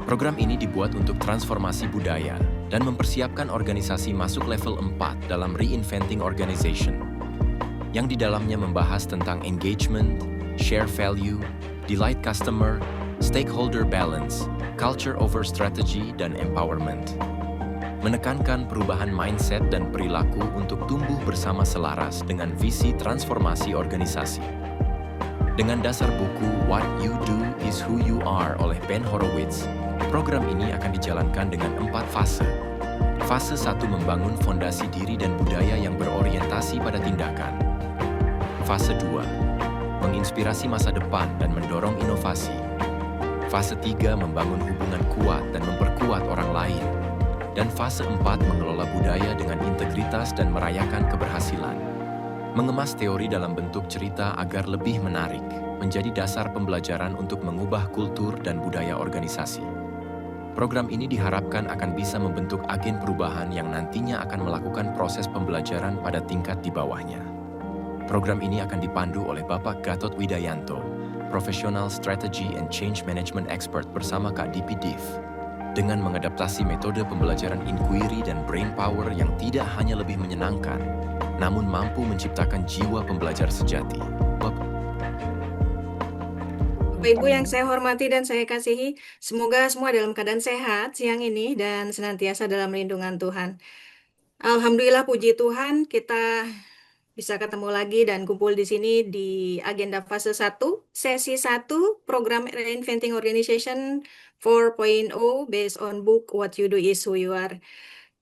Program ini dibuat untuk transformasi budaya dan mempersiapkan organisasi masuk level 4 dalam Reinventing Organization, yang di dalamnya membahas tentang engagement, share value, delight customer, stakeholder balance, culture over strategy, dan empowerment. Menekankan perubahan mindset dan perilaku untuk tumbuh bersama selaras dengan visi transformasi organisasi. Dengan dasar buku What You Do Is Who You Are oleh Ben Horowitz, program ini akan dijalankan dengan 4 fase. Fase 1 membangun fondasi diri dan budaya yang berorientasi pada tindakan. Fase 2, menginspirasi masa depan dan mendorong inovasi. Fase 3, membangun hubungan kuat dan memperkuat orang lain. Dan fase 4, mengelola budaya dengan integritas dan merayakan keberhasilan. Mengemas teori dalam bentuk cerita agar lebih menarik, menjadi dasar pembelajaran untuk mengubah kultur dan budaya organisasi. Program ini diharapkan akan bisa membentuk agen perubahan yang nantinya akan melakukan proses pembelajaran pada tingkat di bawahnya. Program ini akan dipandu oleh Bapak Gatot Widayanto, Professional Strategy and Change Management Expert bersama Kak Dipi Div, dengan mengadaptasi metode pembelajaran inquiry dan brain power yang tidak hanya lebih menyenangkan, namun mampu menciptakan jiwa pembelajar sejati. Bapak Ibu yang saya hormati dan saya kasihi, semoga semua dalam keadaan sehat siang ini dan senantiasa dalam lindungan Tuhan. Alhamdulillah, puji Tuhan, kita bisa ketemu lagi dan kumpul di sini di agenda fase 1, sesi 1, program Reinventing Organization 4.0 based on book What You Do Is Who You Are.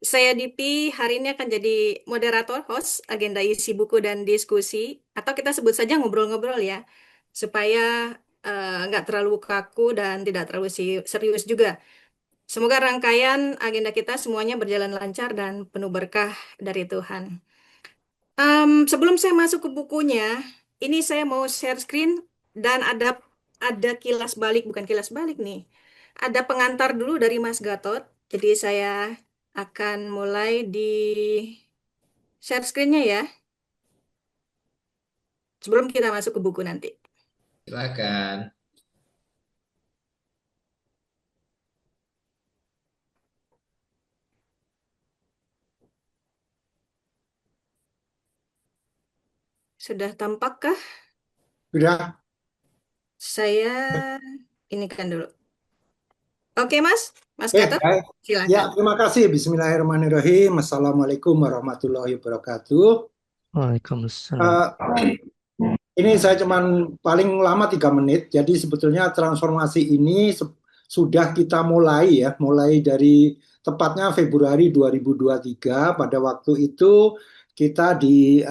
Saya Dipi, hari ini akan jadi moderator, host, agenda isi buku dan diskusi, atau kita sebut saja ngobrol-ngobrol ya, supaya nggak terlalu kaku dan tidak terlalu serius juga. Semoga rangkaian agenda kita semuanya berjalan lancar dan penuh berkah dari Tuhan. Sebelum saya masuk ke bukunya, ini saya mau share screen dan ada kilas balik, bukan kilas balik nih. Ada pengantar dulu dari Mas Gatot. Jadi saya akan mulai di share screen-nya ya. Sebelum kita masuk ke buku nanti. Silakan. Sudah tampakkah? Sudah. Saya ini kan dulu. Oke, Mas Gatot, silakan. Ya, terima kasih. Bismillahirrahmanirrahim. Assalamualaikum warahmatullahi wabarakatuh. Waalaikumsalam. Ini saya cuman paling lama 3 menit. Jadi sebetulnya transformasi ini sudah kita mulai ya, mulai dari tepatnya Februari 2023. Pada waktu itu kita di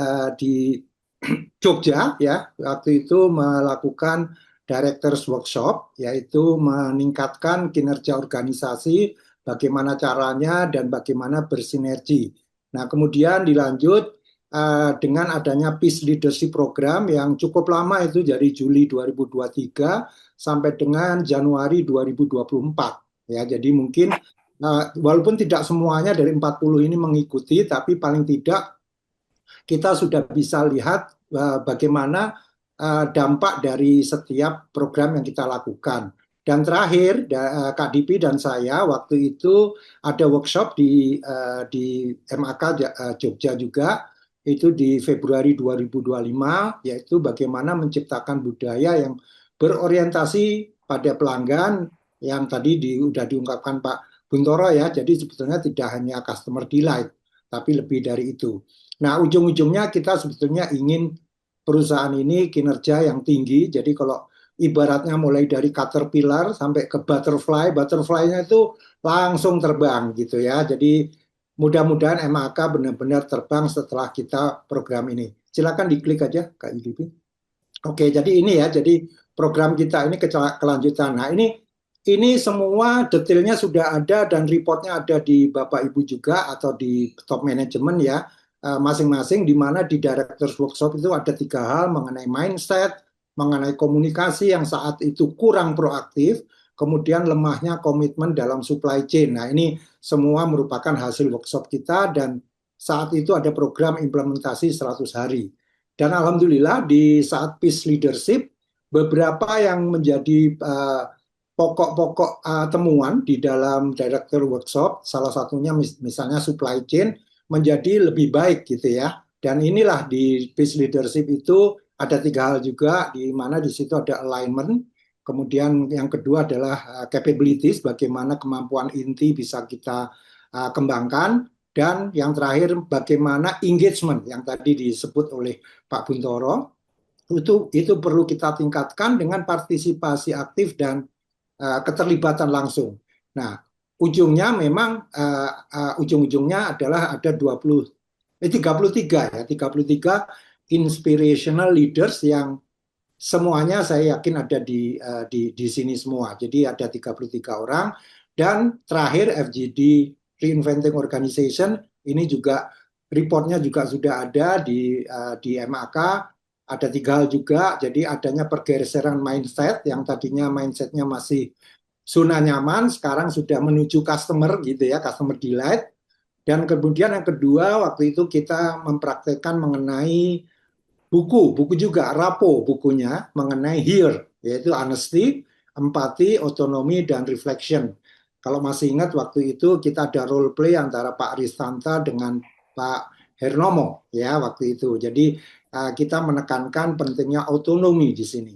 Jogja ya, waktu itu melakukan Directors Workshop, yaitu meningkatkan kinerja organisasi, bagaimana caranya dan bagaimana bersinergi. Nah, kemudian dilanjut dengan adanya Peace Leadership Program yang cukup lama, itu dari Juli 2023 sampai dengan Januari 2024. Ya, jadi mungkin walaupun tidak semuanya dari 40 ini mengikuti, tapi paling tidak kita sudah bisa lihat bagaimana dampak dari setiap program yang kita lakukan. Dan terakhir, Kak Dipi dan saya waktu itu ada workshop di MAK Jogja juga, itu di Februari 2025, yaitu bagaimana menciptakan budaya yang berorientasi pada pelanggan, yang tadi sudah diungkapkan Pak Buntoro ya, jadi sebetulnya tidak hanya customer delight, tapi lebih dari itu. Nah, ujung-ujungnya kita sebetulnya ingin perusahaan ini kinerja yang tinggi. Jadi kalau ibaratnya mulai dari caterpillar sampai ke butterfly, butterfly-nya itu langsung terbang gitu ya. Jadi mudah-mudahan MAK benar-benar terbang setelah kita program ini. Silakan diklik aja Kak IDP. Oke, jadi ini ya, jadi program kita ini kelanjutan. Nah, ini semua detailnya sudah ada dan reportnya ada di Bapak Ibu juga atau di top management ya. Masing-masing, di mana di Directors Workshop itu ada 3 hal mengenai mindset, mengenai komunikasi yang saat itu kurang proaktif, kemudian lemahnya komitmen dalam supply chain. Nah, ini semua merupakan hasil workshop kita dan saat itu ada program implementasi 100 hari. Dan alhamdulillah di saat Peace Leadership, beberapa yang menjadi pokok-pokok temuan di dalam director workshop, salah satunya misalnya supply chain menjadi lebih baik gitu ya. Dan inilah di peace leadership itu ada 3 hal juga, di mana di situ ada alignment, kemudian yang kedua adalah capabilities, bagaimana kemampuan inti bisa kita kembangkan, dan yang terakhir bagaimana engagement yang tadi disebut oleh Pak Buntoro, itu perlu kita tingkatkan dengan partisipasi aktif dan keterlibatan langsung. Nah, ujungnya memang ujung-ujungnya adalah ada 33 ya, 33 inspirational leaders yang semuanya saya yakin ada di sini semua. Jadi ada 33 orang, dan terakhir FGD Reinventing Organization ini juga reportnya juga sudah ada di MAK. Ada 3 hal juga, jadi adanya pergeseran mindset yang tadinya mindsetnya masih zona nyaman, sekarang sudah menuju customer gitu ya, customer delight. Dan kemudian yang kedua, waktu itu kita mempraktekkan mengenai buku juga, Rapo bukunya mengenai HERE, yaitu honesty, empati, otonomi, dan reflection. Kalau masih ingat waktu itu kita ada role play antara Pak Ristanta dengan Pak Hernomo ya waktu itu. Jadi kita menekankan pentingnya otonomi di sini.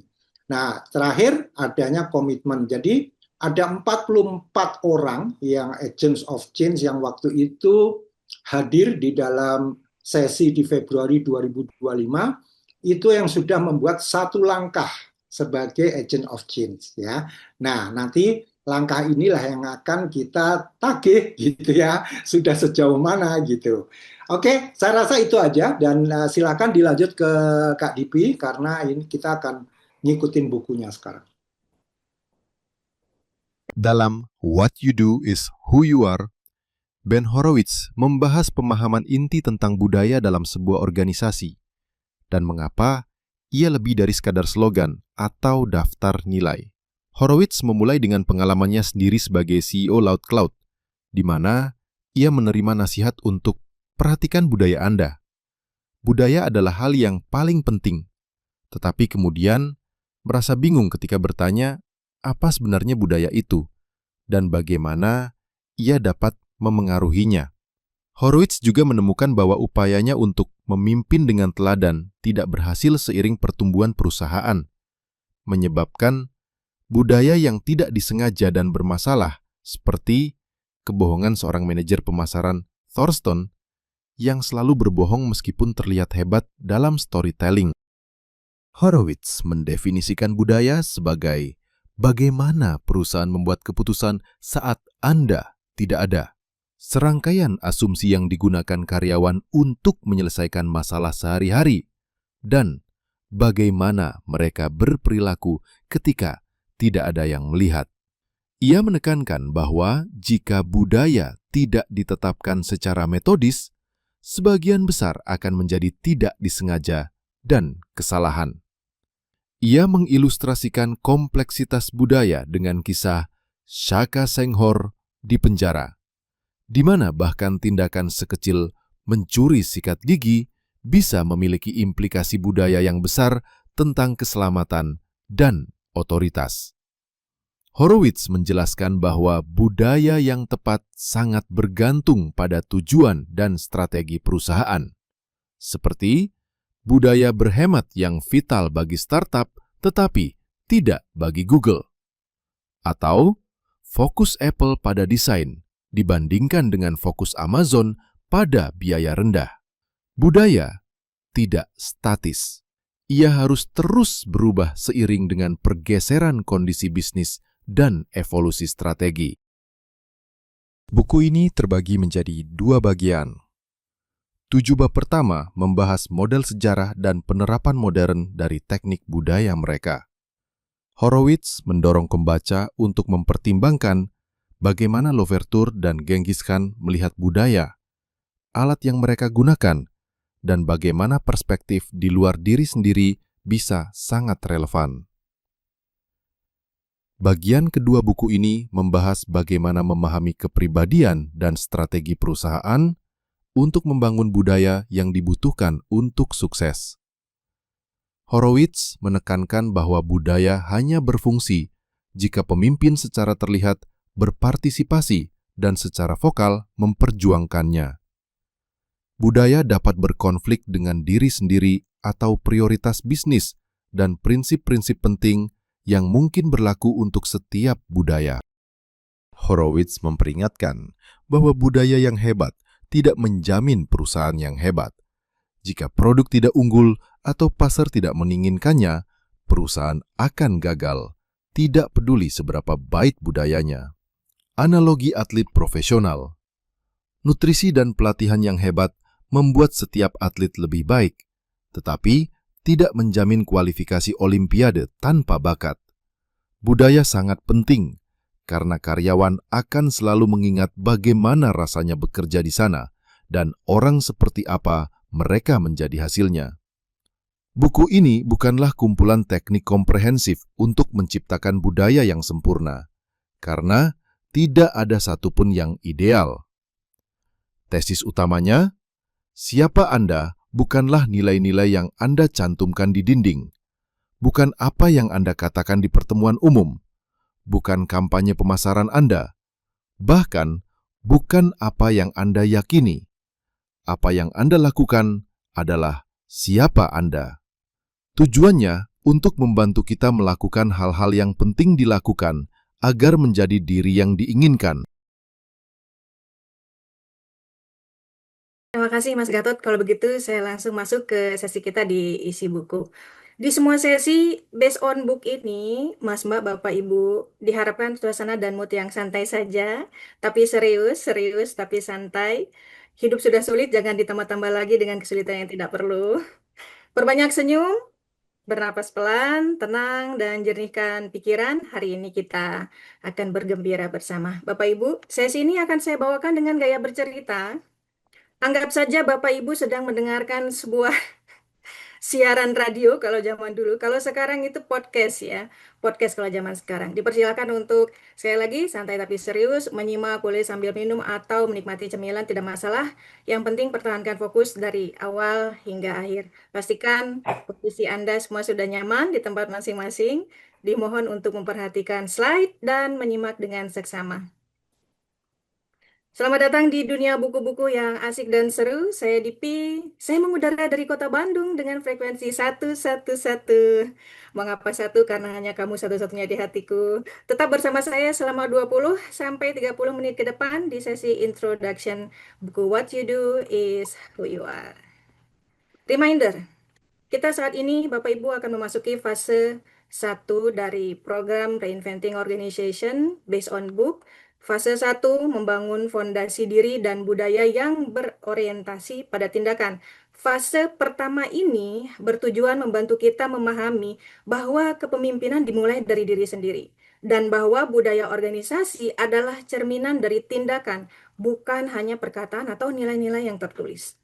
Nah, terakhir adanya komitmen. Jadi ada 44 orang yang agents of change yang waktu itu hadir di dalam sesi di Februari 2025, itu yang sudah membuat satu langkah sebagai agent of change ya. Nah, nanti langkah inilah yang akan kita tagih gitu ya, sudah sejauh mana gitu. Oke, saya rasa itu aja, dan silakan dilanjut ke Kak Dipi karena ini kita akan ngikutin bukunya sekarang. Dalam What You Do Is Who You Are, Ben Horowitz membahas pemahaman inti tentang budaya dalam sebuah organisasi dan mengapa ia lebih dari sekadar slogan atau daftar nilai. Horowitz memulai dengan pengalamannya sendiri sebagai CEO LoudCloud, di mana ia menerima nasihat untuk perhatikan budaya Anda. Budaya adalah hal yang paling penting, tetapi kemudian merasa bingung ketika bertanya apa sebenarnya budaya itu dan bagaimana ia dapat memengaruhinya. Horowitz juga menemukan bahwa upayanya untuk memimpin dengan teladan tidak berhasil seiring pertumbuhan perusahaan, menyebabkan budaya yang tidak disengaja dan bermasalah, seperti kebohongan seorang manajer pemasaran Thornton yang selalu berbohong meskipun terlihat hebat dalam storytelling. Horowitz mendefinisikan budaya sebagai bagaimana perusahaan membuat keputusan saat Anda tidak ada. Serangkaian asumsi yang digunakan karyawan untuk menyelesaikan masalah sehari-hari, dan bagaimana mereka berperilaku ketika tidak ada yang melihat. Ia menekankan bahwa jika budaya tidak ditetapkan secara metodis, sebagian besar akan menjadi tidak disengaja dan kesalahan. Ia mengilustrasikan kompleksitas budaya dengan kisah Shaka Senghor di penjara, di mana bahkan tindakan sekecil mencuri sikat gigi bisa memiliki implikasi budaya yang besar tentang keselamatan dan otoritas. Horowitz menjelaskan bahwa budaya yang tepat sangat bergantung pada tujuan dan strategi perusahaan, seperti budaya berhemat yang vital bagi startup tetapi tidak bagi Google, atau fokus Apple pada desain dibandingkan dengan fokus Amazon pada biaya rendah. Budaya tidak statis. Ia harus terus berubah seiring dengan pergeseran kondisi bisnis dan evolusi strategi. Buku ini terbagi menjadi 2 bagian. 7 bab pertama membahas model sejarah dan penerapan modern dari teknik budaya mereka. Horowitz mendorong pembaca untuk mempertimbangkan bagaimana Louverture dan Genghis Khan melihat budaya, alat yang mereka gunakan, dan bagaimana perspektif di luar diri sendiri bisa sangat relevan. Bagian kedua buku ini membahas bagaimana memahami kepribadian dan strategi perusahaan untuk membangun budaya yang dibutuhkan untuk sukses. Horowitz menekankan bahwa budaya hanya berfungsi jika pemimpin secara terlihat berpartisipasi dan secara vokal memperjuangkannya. Budaya dapat berkonflik dengan diri sendiri atau prioritas bisnis dan prinsip-prinsip penting yang mungkin berlaku untuk setiap budaya. Horowitz memperingatkan bahwa budaya yang hebat tidak menjamin perusahaan yang hebat. Jika produk tidak unggul atau pasar tidak menginginkannya, perusahaan akan gagal, tidak peduli seberapa baik budayanya. Analogi atlet profesional. Nutrisi dan pelatihan yang hebat membuat setiap atlet lebih baik, tetapi tidak menjamin kualifikasi olimpiade tanpa bakat. Budaya sangat penting, karena karyawan akan selalu mengingat bagaimana rasanya bekerja di sana dan orang seperti apa mereka menjadi hasilnya. Buku ini bukanlah kumpulan teknik komprehensif untuk menciptakan budaya yang sempurna, karena tidak ada satupun yang ideal. Tesis utamanya, siapa Anda bukanlah nilai-nilai yang Anda cantumkan di dinding, bukan apa yang Anda katakan di pertemuan umum, bukan kampanye pemasaran Anda, bahkan bukan apa yang Anda yakini. Apa yang Anda lakukan adalah siapa Anda. Tujuannya untuk membantu kita melakukan hal-hal yang penting dilakukan agar menjadi diri yang diinginkan. Terima kasih Mas Gatot. Kalau begitu saya langsung masuk ke sesi kita di isi buku. Di semua sesi based on book ini, Mas Mbak, Bapak Ibu, diharapkan suasana dan mood yang santai saja, tapi serius tapi santai. Hidup sudah sulit, jangan ditambah-tambah lagi dengan kesulitan yang tidak perlu. Perbanyak senyum, bernapas pelan, tenang, dan jernihkan pikiran. Hari ini kita akan bergembira bersama. Bapak Ibu, sesi ini akan saya bawakan dengan gaya bercerita. Anggap saja Bapak Ibu sedang mendengarkan sebuah siaran radio kalau zaman dulu. Kalau sekarang itu podcast ya. Podcast kalau zaman sekarang. Dipersilakan untuk, sekali lagi, santai tapi serius, menyimak boleh sambil minum atau menikmati cemilan, tidak masalah. Yang penting pertahankan fokus dari awal hingga akhir. Pastikan posisi Anda semua sudah nyaman di tempat masing-masing. Dimohon untuk memperhatikan slide dan menyimak dengan seksama. Selamat datang di dunia buku-buku yang asik dan seru. Saya Dipi. Saya mengudara dari kota Bandung dengan frekuensi 111. Mengapa satu? Karena hanya kamu satu-satunya di hatiku. Tetap bersama saya selama 20 sampai 30 menit ke depan di sesi introduction buku What You Do Is Who You Are. Reminder, kita saat ini Bapak Ibu akan memasuki fase 1 dari program Reinventing Organization based on book. Fase 1, membangun fondasi diri dan budaya yang berorientasi pada tindakan. Fase pertama ini bertujuan membantu kita memahami bahwa kepemimpinan dimulai dari diri sendiri. Dan bahwa budaya organisasi adalah cerminan dari tindakan, bukan hanya perkataan atau nilai-nilai yang tertulis.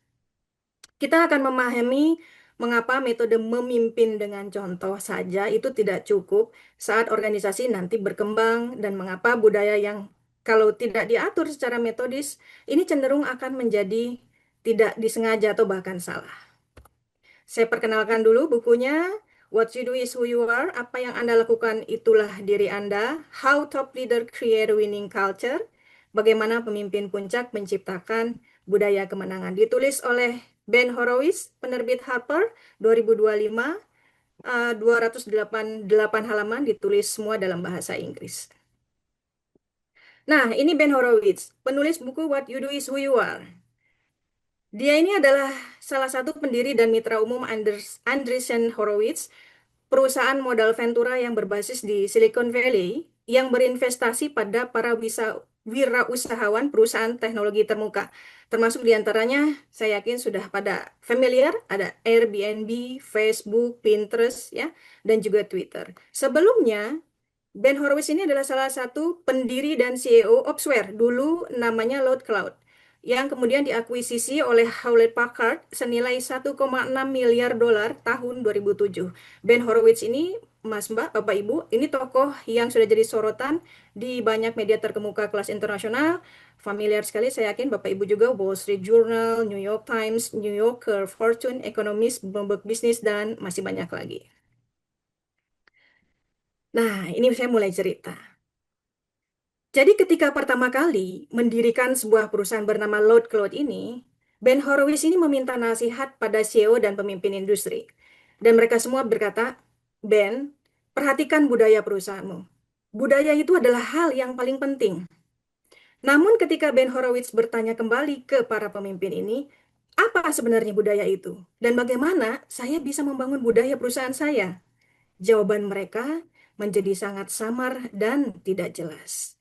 Kita akan memahami mengapa metode memimpin dengan contoh saja itu tidak cukup saat organisasi nanti berkembang, dan mengapa budaya yang kalau tidak diatur secara metodis, ini cenderung akan menjadi tidak disengaja atau bahkan salah. Saya perkenalkan dulu bukunya, What You Do Is Who You Are, apa yang Anda lakukan itulah diri Anda, How Top Leader Create a Winning Culture, bagaimana pemimpin puncak menciptakan budaya kemenangan. Ditulis oleh Ben Horowitz, penerbit Harper, 2025, 288 halaman, ditulis semua dalam bahasa Inggris. Nah, ini Ben Horowitz, penulis buku What You Do Is Who You Are. Dia ini adalah salah satu pendiri dan mitra umum Andreessen Horowitz, perusahaan modal ventura yang berbasis di Silicon Valley yang berinvestasi pada para wirausahawan perusahaan teknologi termuka. Termasuk diantaranya, saya yakin sudah pada familiar, ada Airbnb, Facebook, Pinterest, ya, dan juga Twitter. Sebelumnya, Ben Horowitz ini adalah salah satu pendiri dan CEO Opsware, dulu namanya Cloud, yang kemudian diakuisisi oleh Hewlett Packard senilai 1,6 miliar dolar tahun 2007. Ben Horowitz ini, Mas Mbak, Bapak Ibu, ini tokoh yang sudah jadi sorotan di banyak media terkemuka kelas internasional. Familiar sekali, saya yakin Bapak Ibu juga, Wall Street Journal, New York Times, New Yorker, Fortune, Economist, Bloomberg Business, dan masih banyak lagi. Nah, ini saya mulai cerita. Jadi ketika pertama kali mendirikan sebuah perusahaan bernama Load Cloud ini, Ben Horowitz ini meminta nasihat pada CEO dan pemimpin industri. Dan mereka semua berkata, Ben, perhatikan budaya perusahaanmu. Budaya itu adalah hal yang paling penting. Namun ketika Ben Horowitz bertanya kembali ke para pemimpin ini, apa sebenarnya budaya itu? Dan bagaimana saya bisa membangun budaya perusahaan saya? Jawaban mereka menjadi sangat samar dan tidak jelas.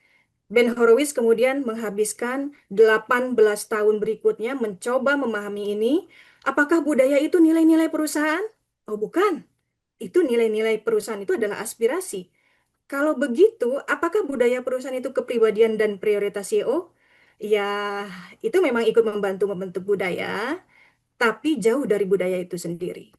Ben Horowitz kemudian menghabiskan 18 tahun berikutnya mencoba memahami ini. Apakah budaya itu nilai-nilai perusahaan? Oh, bukan. Itu nilai-nilai perusahaan itu adalah aspirasi. Kalau begitu, apakah budaya perusahaan itu kepribadian dan prioritas CEO? Ya, itu memang ikut membantu membentuk budaya, tapi jauh dari budaya itu sendiri.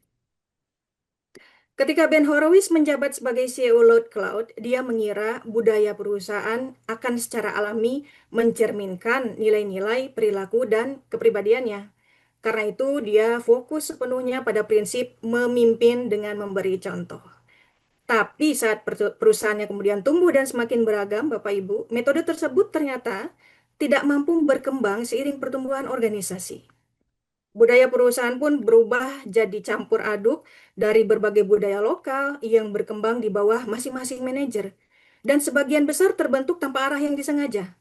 Ketika Ben Horowitz menjabat sebagai CEO Load Cloud, dia mengira budaya perusahaan akan secara alami mencerminkan nilai-nilai, perilaku, dan kepribadiannya. Karena itu, dia fokus sepenuhnya pada prinsip memimpin dengan memberi contoh. Tapi saat perusahaannya kemudian tumbuh dan semakin beragam, Bapak Ibu, metode tersebut ternyata tidak mampu berkembang seiring pertumbuhan organisasi. Budaya perusahaan pun berubah jadi campur aduk dari berbagai budaya lokal yang berkembang di bawah masing-masing manajer. Dan sebagian besar terbentuk tanpa arah yang disengaja.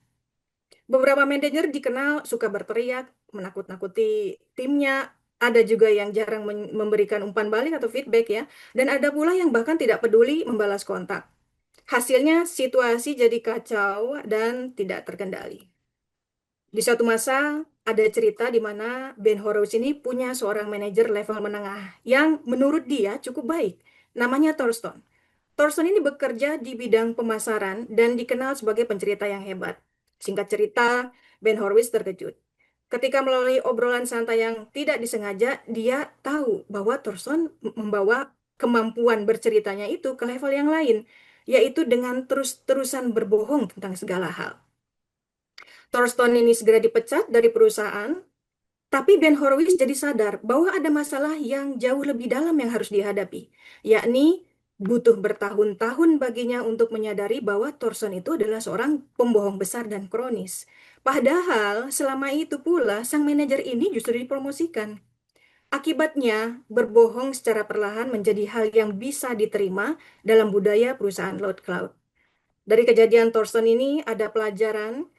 Beberapa manajer dikenal suka berteriak, menakut-nakuti timnya. Ada juga yang jarang memberikan umpan balik atau feedback ya. Dan ada pula yang bahkan tidak peduli membalas kontak. Hasilnya situasi jadi kacau dan tidak terkendali. Di suatu masa ada cerita di mana Ben Horowitz ini punya seorang manajer level menengah yang menurut dia cukup baik. Namanya Thorsten. Thorsten ini bekerja di bidang pemasaran dan dikenal sebagai pencerita yang hebat. Singkat cerita, Ben Horowitz terkejut. Ketika melalui obrolan santai yang tidak disengaja, dia tahu bahwa Thorsten membawa kemampuan berceritanya itu ke level yang lain, yaitu dengan terus-terusan berbohong tentang segala hal. Thorsten ini segera dipecat dari perusahaan, tapi Ben Horowitz jadi sadar bahwa ada masalah yang jauh lebih dalam yang harus dihadapi, yakni butuh bertahun-tahun baginya untuk menyadari bahwa Thorsten itu adalah seorang pembohong besar dan kronis. Padahal selama itu pula sang manajer ini justru dipromosikan. Akibatnya, berbohong secara perlahan menjadi hal yang bisa diterima dalam budaya perusahaan Load Cloud. Dari kejadian Thorsten ini ada pelajaran.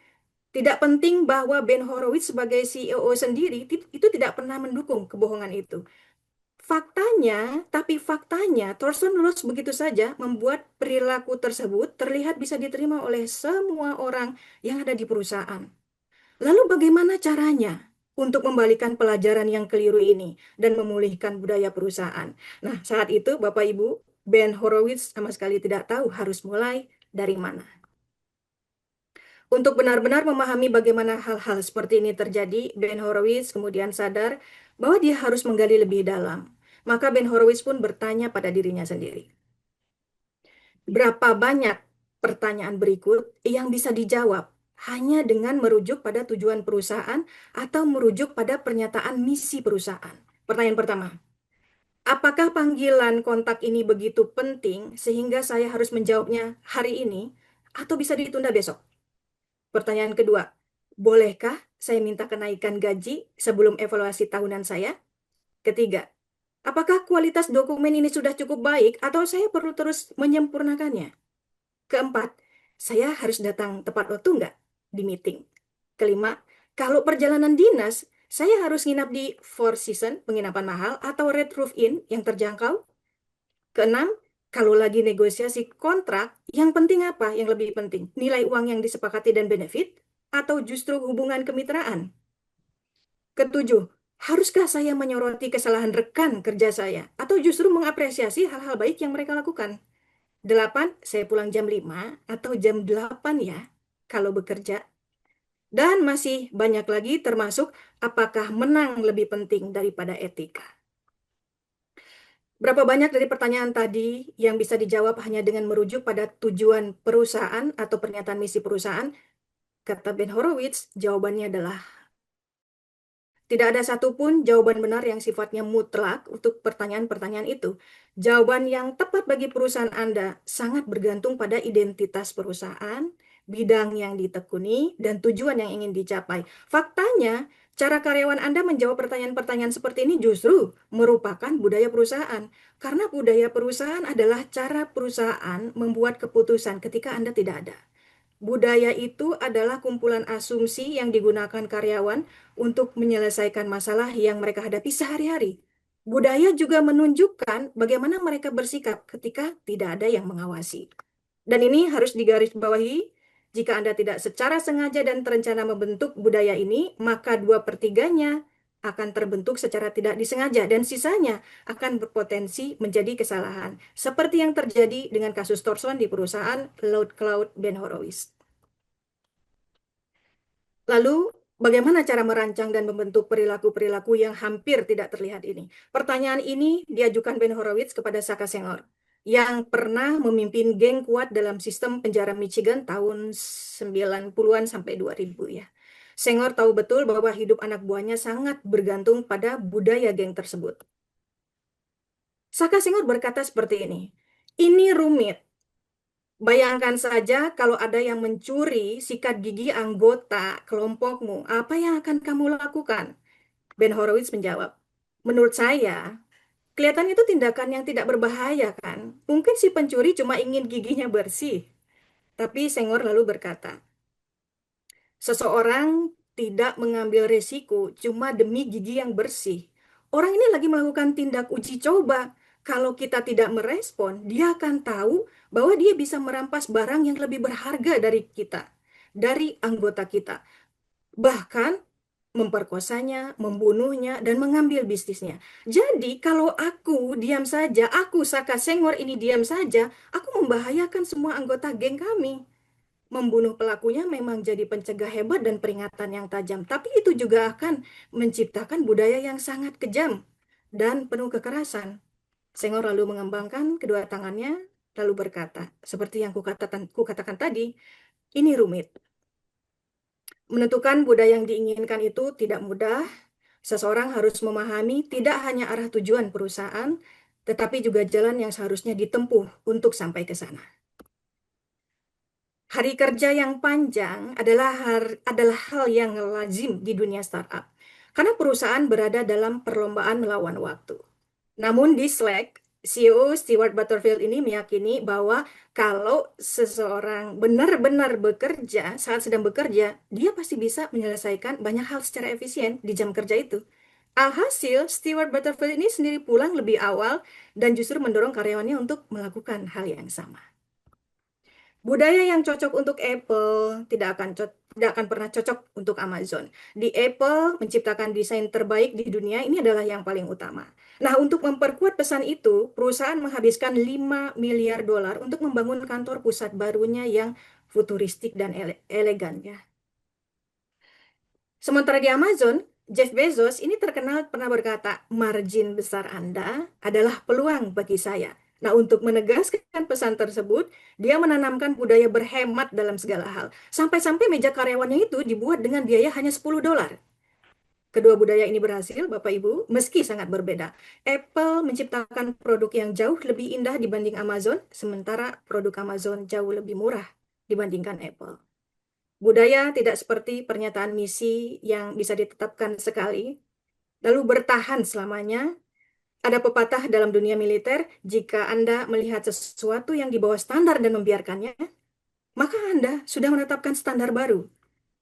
Tidak penting bahwa Ben Horowitz sebagai CEO sendiri itu tidak pernah mendukung kebohongan itu. Faktanya, Thorsten lulus begitu saja membuat perilaku tersebut terlihat bisa diterima oleh semua orang yang ada di perusahaan. Lalu bagaimana caranya untuk membalikan pelajaran yang keliru ini dan memulihkan budaya perusahaan? Nah, saat itu Bapak Ibu, Ben Horowitz sama sekali tidak tahu harus mulai dari mana. Untuk benar-benar memahami bagaimana hal-hal seperti ini terjadi, Ben Horowitz kemudian sadar bahwa dia harus menggali lebih dalam. Maka Ben Horowitz pun bertanya pada dirinya sendiri. Berapa banyak pertanyaan berikut yang bisa dijawab hanya dengan merujuk pada tujuan perusahaan atau merujuk pada pernyataan misi perusahaan? Pertanyaan pertama, apakah panggilan kontak ini begitu penting sehingga saya harus menjawabnya hari ini atau bisa ditunda besok? Pertanyaan kedua, bolehkah saya minta kenaikan gaji sebelum evaluasi tahunan saya? Ketiga, apakah kualitas dokumen ini sudah cukup baik atau saya perlu terus menyempurnakannya? Keempat, saya harus datang tepat waktu nggak di meeting? Kelima, kalau perjalanan dinas, saya harus nginap di Four Seasons, penginapan mahal, atau Red Roof Inn yang terjangkau? Keenam, kalau lagi negosiasi kontrak, yang penting apa? Yang lebih penting, nilai uang yang disepakati dan benefit, atau justru hubungan kemitraan? Ketujuh, haruskah saya menyoroti kesalahan rekan kerja saya, atau justru mengapresiasi hal-hal baik yang mereka lakukan? 8, saya pulang jam 5 atau jam 8 ya, kalau bekerja. Dan masih banyak lagi termasuk apakah menang lebih penting daripada etika. Berapa banyak dari pertanyaan tadi yang bisa dijawab hanya dengan merujuk pada tujuan perusahaan atau pernyataan misi perusahaan? Kata Ben Horowitz, jawabannya adalah Tidak ada satupun jawaban benar yang sifatnya mutlak untuk pertanyaan-pertanyaan itu. Jawaban yang tepat bagi perusahaan Anda sangat bergantung pada identitas perusahaan, bidang yang ditekuni, dan tujuan yang ingin dicapai. Faktanya, cara karyawan Anda menjawab pertanyaan-pertanyaan seperti ini justru merupakan budaya perusahaan. Karena budaya perusahaan adalah cara perusahaan membuat keputusan ketika Anda tidak ada. Budaya itu adalah kumpulan asumsi yang digunakan karyawan untuk menyelesaikan masalah yang mereka hadapi sehari-hari. Budaya juga menunjukkan bagaimana mereka bersikap ketika tidak ada yang mengawasi. Dan ini harus digarisbawahi, jika Anda tidak secara sengaja dan terencana membentuk budaya ini, maka 2/3-nya akan terbentuk secara tidak disengaja dan sisanya akan berpotensi menjadi kesalahan. Seperti yang terjadi dengan kasus Thorson di perusahaan Cloud Ben Horowitz. Lalu, bagaimana cara merancang dan membentuk perilaku-perilaku yang hampir tidak terlihat ini? Pertanyaan ini diajukan Ben Horowitz kepada Saka Senghor, yang pernah memimpin geng kuat dalam sistem penjara Michigan tahun 90-an sampai 2000 ya. Senghor tahu betul bahwa hidup anak buahnya sangat bergantung pada budaya geng tersebut. Saka Senghor berkata seperti ini rumit. Bayangkan saja kalau ada yang mencuri sikat gigi anggota kelompokmu, apa yang akan kamu lakukan? Ben Horowitz menjawab, menurut saya, kelihatan itu tindakan yang tidak berbahaya kan? Mungkin si pencuri cuma ingin giginya bersih. Tapi Senghor lalu berkata, seseorang tidak mengambil risiko cuma demi gigi yang bersih. Orang ini lagi melakukan tindak uji coba. Kalau kita tidak merespon, dia akan tahu bahwa dia bisa merampas barang yang lebih berharga dari kita, dari anggota kita. Bahkan memperkosanya, membunuhnya, dan mengambil bisnisnya. Jadi kalau aku diam saja, aku Saka Senghor ini diam saja, aku membahayakan semua anggota geng kami. Membunuh pelakunya memang jadi pencegah hebat dan peringatan yang tajam, tapi itu juga akan menciptakan budaya yang sangat kejam dan penuh kekerasan. Senghor lalu mengembangkan kedua tangannya, lalu berkata, seperti yang kukatakan tadi, ini rumit. Menentukan budaya yang diinginkan itu tidak mudah. Seseorang harus memahami tidak hanya arah tujuan perusahaan, tetapi juga jalan yang seharusnya ditempuh untuk sampai ke sana. Hari kerja yang panjang adalah hal yang lazim di dunia startup, karena perusahaan berada dalam perlombaan melawan waktu. Namun di Slack, CEO Stewart Butterfield ini meyakini bahwa kalau seseorang benar-benar bekerja, saat sedang bekerja, dia pasti bisa menyelesaikan banyak hal secara efisien di jam kerja itu. Alhasil, Stewart Butterfield ini sendiri pulang lebih awal dan justru mendorong karyawannya untuk melakukan hal yang sama. Budaya yang cocok untuk Apple tidak akan pernah cocok untuk Amazon. Di Apple, menciptakan desain terbaik di dunia ini adalah yang paling utama. Nah, untuk memperkuat pesan itu, perusahaan menghabiskan $5 miliar untuk membangun kantor pusat barunya yang futuristik dan elegan ya. Sementara di Amazon, Jeff Bezos ini terkenal pernah berkata, margin besar Anda adalah peluang bagi saya. Nah, untuk menegaskan pesan tersebut, dia menanamkan budaya berhemat dalam segala hal. Sampai-sampai meja karyawannya itu dibuat dengan biaya hanya $10. Kedua budaya ini berhasil, Bapak Ibu, meski sangat berbeda. Apple menciptakan produk yang jauh lebih indah dibanding Amazon, sementara produk Amazon jauh lebih murah dibandingkan Apple. Budaya tidak seperti pernyataan misi yang bisa ditetapkan sekali, lalu bertahan selamanya. Ada pepatah dalam dunia militer, jika Anda melihat sesuatu yang di bawah standar dan membiarkannya, maka Anda sudah menetapkan standar baru.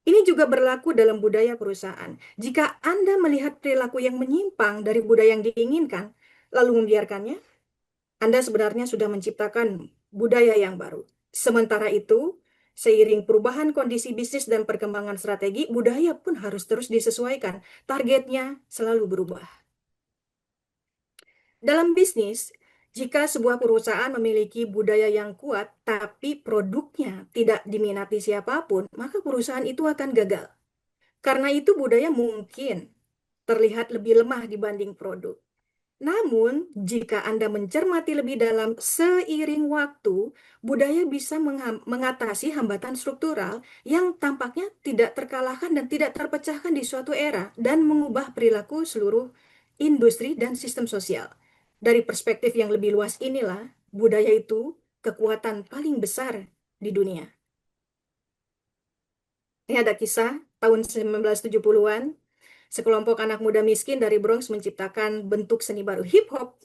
Ini juga berlaku dalam budaya perusahaan. Jika Anda melihat perilaku yang menyimpang dari budaya yang diinginkan, lalu membiarkannya, Anda sebenarnya sudah menciptakan budaya yang baru. Sementara itu, seiring perubahan kondisi bisnis dan perkembangan strategi, budaya pun harus terus disesuaikan. Targetnya selalu berubah. Dalam bisnis, jika sebuah perusahaan memiliki budaya yang kuat, tapi produknya tidak diminati siapapun, maka perusahaan itu akan gagal. Karena itu budaya mungkin terlihat lebih lemah dibanding produk. Namun, jika Anda mencermati lebih dalam seiring waktu, budaya bisa mengatasi hambatan struktural yang tampaknya tidak terkalahkan dan tidak terpecahkan di suatu era dan mengubah perilaku seluruh industri dan sistem sosial. Dari perspektif yang lebih luas inilah, budaya itu kekuatan paling besar di dunia. Ini ada kisah tahun 1970-an. Sekelompok anak muda miskin dari Bronx menciptakan bentuk seni baru hip hop.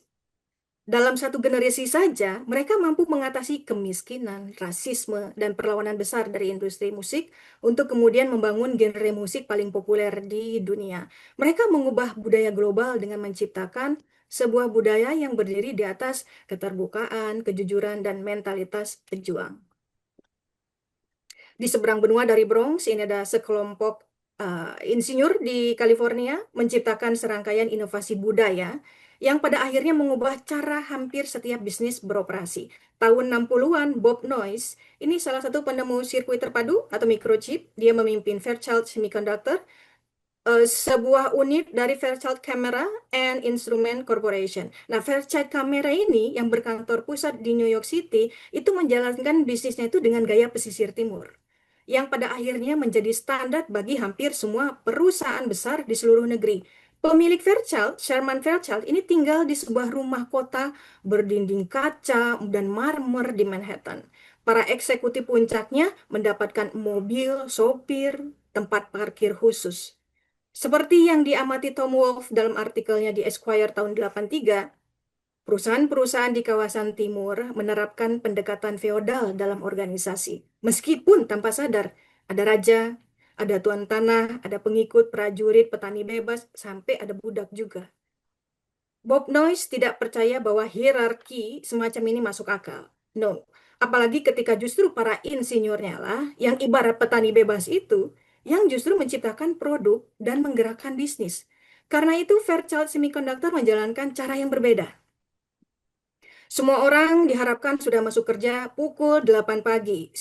Dalam satu generasi saja, mereka mampu mengatasi kemiskinan, rasisme, dan perlawanan besar dari industri musik untuk kemudian membangun genre musik paling populer di dunia. Mereka mengubah budaya global dengan menciptakan sebuah budaya yang berdiri di atas keterbukaan, kejujuran, dan mentalitas pejuang. Di seberang benua dari Bronx, ini ada sekelompok insinyur di California menciptakan serangkaian inovasi budaya yang pada akhirnya mengubah cara hampir setiap bisnis beroperasi. Tahun 60-an, Bob Noyce, ini salah satu penemu sirkuit terpadu atau microchip. Dia memimpin Fairchild Semiconductor, sebuah unit dari Fairchild Camera and Instrument Corporation. Nah, Fairchild Camera ini yang berkantor pusat di New York City, itu menjalankan bisnisnya itu dengan gaya pesisir timur, yang pada akhirnya menjadi standar bagi hampir semua perusahaan besar di seluruh negeri. Pemilik Fairchild, Sherman Fairchild, ini tinggal di sebuah rumah kota berdinding kaca dan marmer di Manhattan. Para eksekutif puncaknya mendapatkan mobil, sopir, tempat parkir khusus. Seperti yang diamati Tom Wolfe dalam artikelnya di Esquire tahun 83, perusahaan-perusahaan di kawasan timur menerapkan pendekatan feodal dalam organisasi. Meskipun tanpa sadar, ada raja, ada tuan tanah, ada pengikut, prajurit, petani bebas, sampai ada budak juga. Bob Noyce tidak percaya bahwa hierarki semacam ini masuk akal. No, apalagi ketika justru para insinyurnya lah, yang ibarat petani bebas itu, yang justru menciptakan produk dan menggerakkan bisnis. Karena itu, Fairchild Semiconductor menjalankan cara yang berbeda. Semua orang diharapkan sudah masuk kerja pukul 8 pagi.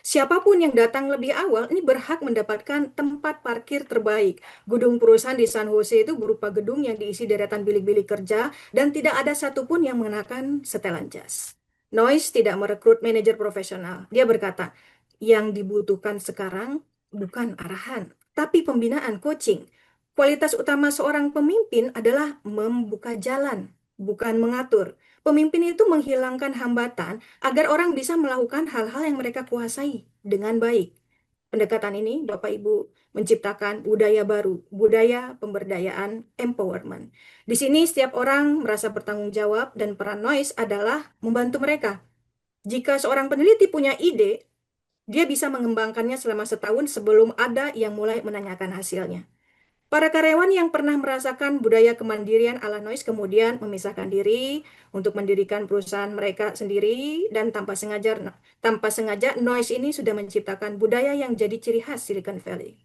Siapapun yang datang lebih awal ini berhak mendapatkan tempat parkir terbaik. Gedung perusahaan di San Jose itu berupa gedung yang diisi deretan bilik-bilik kerja dan tidak ada satupun yang mengenakan setelan jas. Noyce tidak merekrut manajer profesional. Dia berkata, yang dibutuhkan sekarang bukan arahan, tapi pembinaan coaching. Kualitas utama seorang pemimpin adalah membuka jalan, bukan mengatur. Pemimpin itu menghilangkan hambatan agar orang bisa melakukan hal-hal yang mereka kuasai dengan baik. Pendekatan ini, Bapak Ibu, menciptakan budaya baru, budaya pemberdayaan empowerment. Di sini setiap orang merasa bertanggung jawab dan peran Noyce adalah membantu mereka. Jika seorang peneliti punya ide, dia bisa mengembangkannya selama setahun sebelum ada yang mulai menanyakan hasilnya. Para karyawan yang pernah merasakan budaya kemandirian ala Noyce kemudian memisahkan diri untuk mendirikan perusahaan mereka sendiri dan tanpa sengaja Noyce ini sudah menciptakan budaya yang jadi ciri khas Silicon Valley.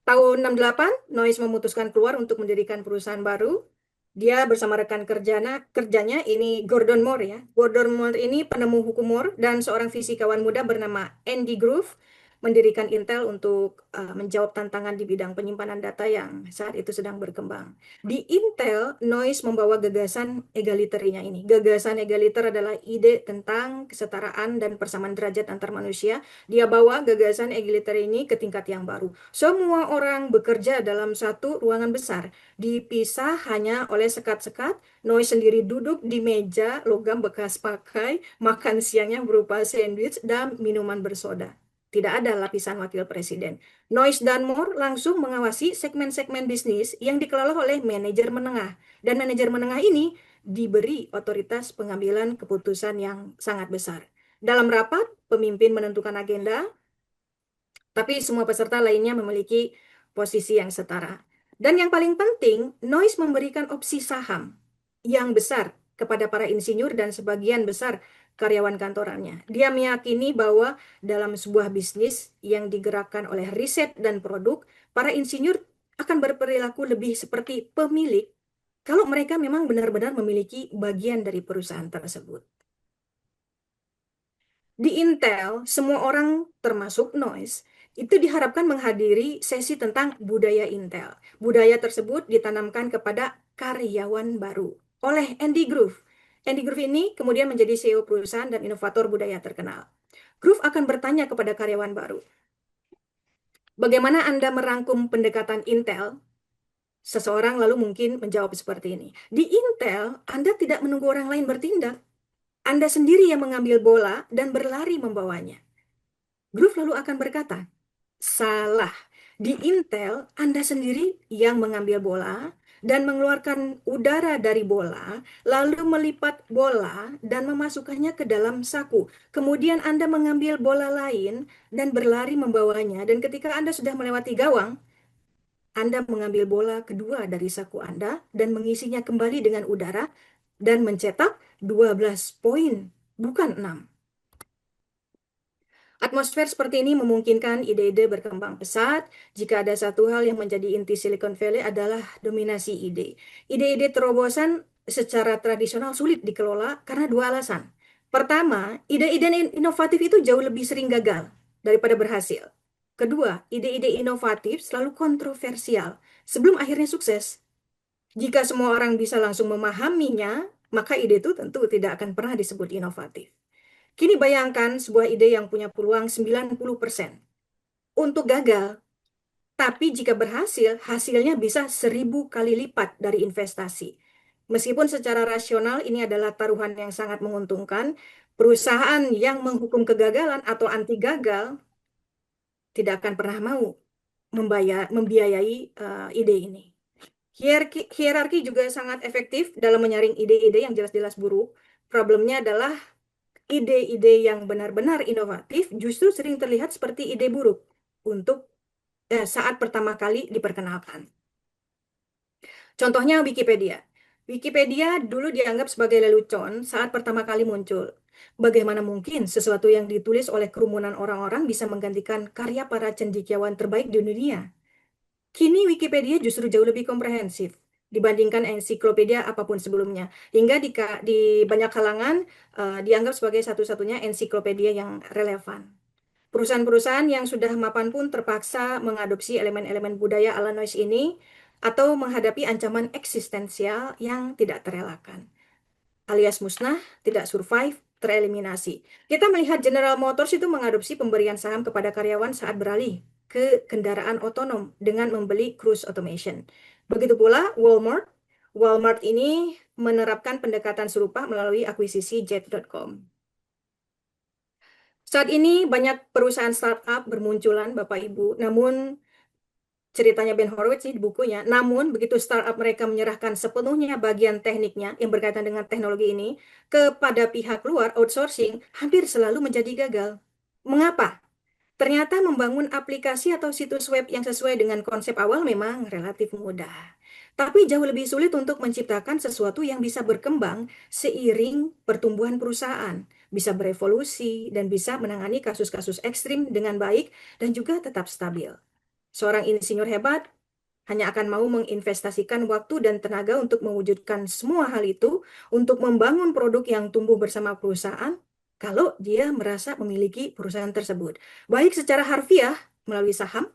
Tahun 68, Noyce memutuskan keluar untuk mendirikan perusahaan baru. Dia bersama rekan kerjanya ini Gordon Moore ya. Gordon Moore ini penemu hukum Moore dan seorang fisikawan muda bernama Andy Grove mendirikan Intel untuk menjawab tantangan di bidang penyimpanan data yang saat itu sedang berkembang. Di Intel, Noyce membawa gagasan egalitarinya ini. Gagasan egaliter adalah ide tentang kesetaraan dan persamaan derajat antar manusia. Dia bawa gagasan egaliter ini ke tingkat yang baru. Semua orang bekerja dalam satu ruangan besar, dipisah hanya oleh sekat-sekat. Noyce sendiri duduk di meja logam bekas pakai, makan siangnya berupa sandwich dan minuman bersoda. Tidak ada lapisan wakil presiden. Noyce dan Moore langsung mengawasi segmen-segmen bisnis yang dikelola oleh manajer menengah. Dan manajer menengah ini diberi otoritas pengambilan keputusan yang sangat besar. Dalam rapat, pemimpin menentukan agenda, tapi semua peserta lainnya memiliki posisi yang setara. Dan yang paling penting, Noyce memberikan opsi saham yang besar kepada para insinyur dan sebagian besar karyawan kantorannya. Dia meyakini bahwa dalam sebuah bisnis yang digerakkan oleh riset dan produk, para insinyur akan berperilaku lebih seperti pemilik kalau mereka memang benar-benar memiliki bagian dari perusahaan tersebut. Di Intel, semua orang termasuk Noyce itu diharapkan menghadiri sesi tentang budaya Intel. Budaya tersebut ditanamkan kepada karyawan baru oleh Andy Grove. Andy Grove ini kemudian menjadi CEO perusahaan dan inovator budaya terkenal. Grove akan bertanya kepada karyawan baru, bagaimana Anda merangkum pendekatan Intel? Seseorang lalu mungkin menjawab seperti ini. Di Intel, Anda tidak menunggu orang lain bertindak. Anda sendiri yang mengambil bola dan berlari membawanya. Grove lalu akan berkata, salah. Di Intel, Anda sendiri yang mengambil bola dan mengeluarkan udara dari bola, lalu melipat bola dan memasukkannya ke dalam saku. Kemudian Anda mengambil bola lain dan berlari membawanya. Dan ketika Anda sudah melewati gawang, Anda mengambil bola kedua dari saku Anda dan mengisinya kembali dengan udara dan mencetak 12 poin, bukan 6. Atmosfer seperti ini memungkinkan ide-ide berkembang pesat. Jika ada satu hal yang menjadi inti Silicon Valley adalah dominasi ide. Ide-ide terobosan secara tradisional sulit dikelola karena dua alasan. Pertama, ide-ide inovatif itu jauh lebih sering gagal daripada berhasil. Kedua, ide-ide inovatif selalu kontroversial sebelum akhirnya sukses. Jika semua orang bisa langsung memahaminya, maka ide itu tentu tidak akan pernah disebut inovatif. Kini bayangkan sebuah ide yang punya peluang 90% untuk gagal. Tapi jika berhasil, hasilnya bisa 1000 kali lipat dari investasi. Meskipun secara rasional ini adalah taruhan yang sangat menguntungkan, perusahaan yang menghukum kegagalan atau anti gagal tidak akan pernah mau membiayai ide ini. Hierarki juga sangat efektif dalam menyaring ide-ide yang jelas-jelas buruk. Problemnya adalah ide-ide yang benar-benar inovatif justru sering terlihat seperti ide buruk untuk saat pertama kali diperkenalkan. Contohnya Wikipedia. Wikipedia dulu dianggap sebagai lelucon saat pertama kali muncul. Bagaimana mungkin sesuatu yang ditulis oleh kerumunan orang-orang bisa menggantikan karya para cendekiawan terbaik di dunia? Kini Wikipedia justru jauh lebih komprehensif dibandingkan ensiklopedia apapun sebelumnya. Hingga di banyak kalangan dianggap sebagai satu-satunya ensiklopedia yang relevan. Perusahaan-perusahaan yang sudah mapan pun terpaksa mengadopsi elemen-elemen budaya ala noise ini atau menghadapi ancaman eksistensial yang tidak terelakkan. Alias musnah, tidak survive, tereliminasi. Kita melihat General Motors itu mengadopsi pemberian saham kepada karyawan saat beralih ke kendaraan otonom dengan membeli cruise automation. Begitu pula Walmart. Walmart ini menerapkan pendekatan serupa melalui akuisisi Jet.com. Saat ini banyak perusahaan startup bermunculan, Bapak Ibu. Namun ceritanya Ben Horowitz di bukunya, namun begitu startup mereka menyerahkan sepenuhnya bagian tekniknya yang berkaitan dengan teknologi ini kepada pihak luar, outsourcing, hampir selalu menjadi gagal. Mengapa? Ternyata membangun aplikasi atau situs web yang sesuai dengan konsep awal memang relatif mudah. Tapi jauh lebih sulit untuk menciptakan sesuatu yang bisa berkembang seiring pertumbuhan perusahaan, bisa berevolusi, dan bisa menangani kasus-kasus ekstrim dengan baik dan juga tetap stabil. Seorang insinyur hebat hanya akan mau menginvestasikan waktu dan tenaga untuk mewujudkan semua hal itu, untuk membangun produk yang tumbuh bersama perusahaan, kalau dia merasa memiliki perusahaan tersebut. Baik secara harfiah melalui saham,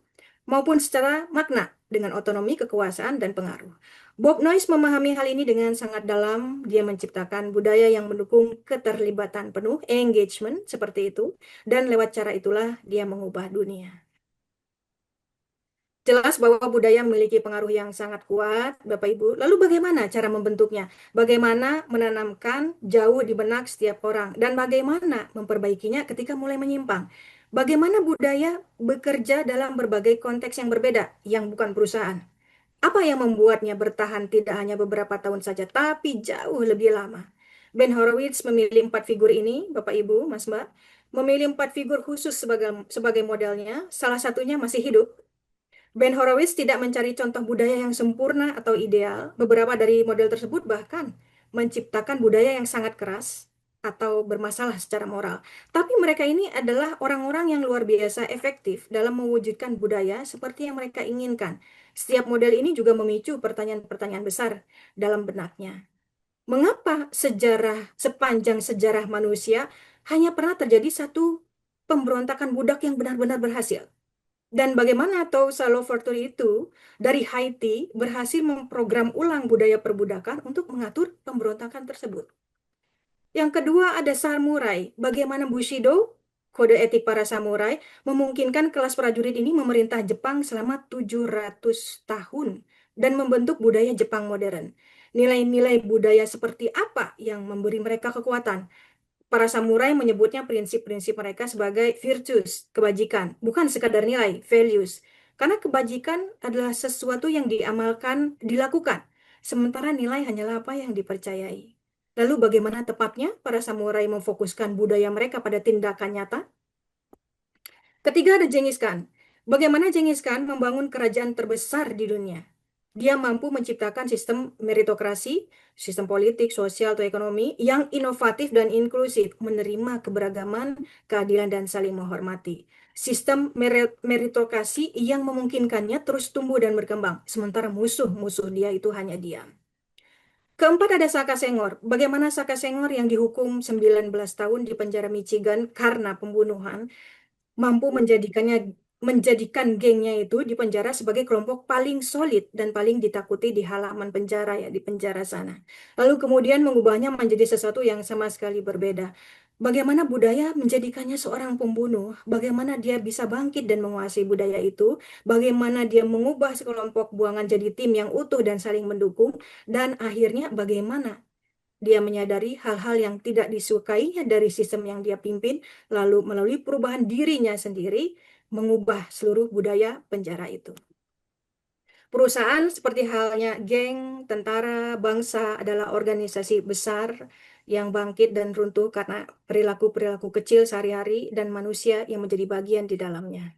maupun secara makna dengan otonomi, kekuasaan, dan pengaruh. Bob Noyce memahami hal ini dengan sangat dalam. Dia menciptakan budaya yang mendukung keterlibatan penuh, engagement, seperti itu. Dan lewat cara itulah dia mengubah dunia. Jelas bahwa budaya memiliki pengaruh yang sangat kuat, Bapak Ibu. Lalu bagaimana cara membentuknya? Bagaimana menanamkan jauh di benak setiap orang? Dan bagaimana memperbaikinya ketika mulai menyimpang? Bagaimana budaya bekerja dalam berbagai konteks yang berbeda, yang bukan perusahaan? Apa yang membuatnya bertahan tidak hanya beberapa tahun saja, tapi jauh lebih lama? Ben Horowitz memilih 4 figur ini, Bapak Ibu, Mas Mbak. Memilih 4 figur khusus sebagai modelnya. Salah satunya masih hidup. Ben Horowitz tidak mencari contoh budaya yang sempurna atau ideal. Beberapa dari model tersebut bahkan menciptakan budaya yang sangat keras atau bermasalah secara moral. Tapi mereka ini adalah orang-orang yang luar biasa efektif dalam mewujudkan budaya seperti yang mereka inginkan. Setiap model ini juga memicu pertanyaan-pertanyaan besar dalam benaknya. Mengapa sepanjang sejarah manusia hanya pernah terjadi satu pemberontakan budak yang benar-benar berhasil? Dan bagaimana Tousa Louverture itu dari Haiti berhasil memprogram ulang budaya perbudakan untuk mengatur pemberontakan tersebut. Yang kedua ada samurai. Bagaimana Bushido, kode etik para samurai, memungkinkan kelas prajurit ini memerintah Jepang selama 700 tahun dan membentuk budaya Jepang modern. Nilai-nilai budaya seperti apa yang memberi mereka kekuatan? Para samurai menyebutnya prinsip-prinsip mereka sebagai virtues, kebajikan, bukan sekadar nilai, values. Karena kebajikan adalah sesuatu yang diamalkan, dilakukan, sementara nilai hanyalah apa yang dipercayai. Lalu bagaimana tepatnya para samurai memfokuskan budaya mereka pada tindakan nyata? Ketiga ada Genghis Khan. Bagaimana Genghis Khan membangun kerajaan terbesar di dunia? Dia mampu menciptakan sistem meritokrasi, sistem politik, sosial, atau ekonomi yang inovatif dan inklusif, menerima keberagaman, keadilan, dan saling menghormati. Sistem meritokrasi yang memungkinkannya terus tumbuh dan berkembang, sementara musuh-musuh dia itu hanya diam. Keempat ada Saka Senghor. Bagaimana Saka Senghor yang dihukum 19 tahun di penjara Michigan karena pembunuhan mampu menjadikan gengnya itu di penjara sebagai kelompok paling solid dan paling ditakuti di halaman penjara, ya, di penjara sana. Lalu kemudian mengubahnya menjadi sesuatu yang sama sekali berbeda. Bagaimana budaya menjadikannya seorang pembunuh, bagaimana dia bisa bangkit dan menguasai budaya itu, bagaimana dia mengubah sekelompok buangan jadi tim yang utuh dan saling mendukung, dan akhirnya bagaimana dia menyadari hal-hal yang tidak disukainya dari sistem yang dia pimpin, lalu melalui perubahan dirinya sendiri, mengubah seluruh budaya penjara itu. Perusahaan seperti halnya geng, tentara, bangsa adalah organisasi besar yang bangkit dan runtuh karena perilaku-perilaku kecil sehari-hari dan manusia yang menjadi bagian di dalamnya.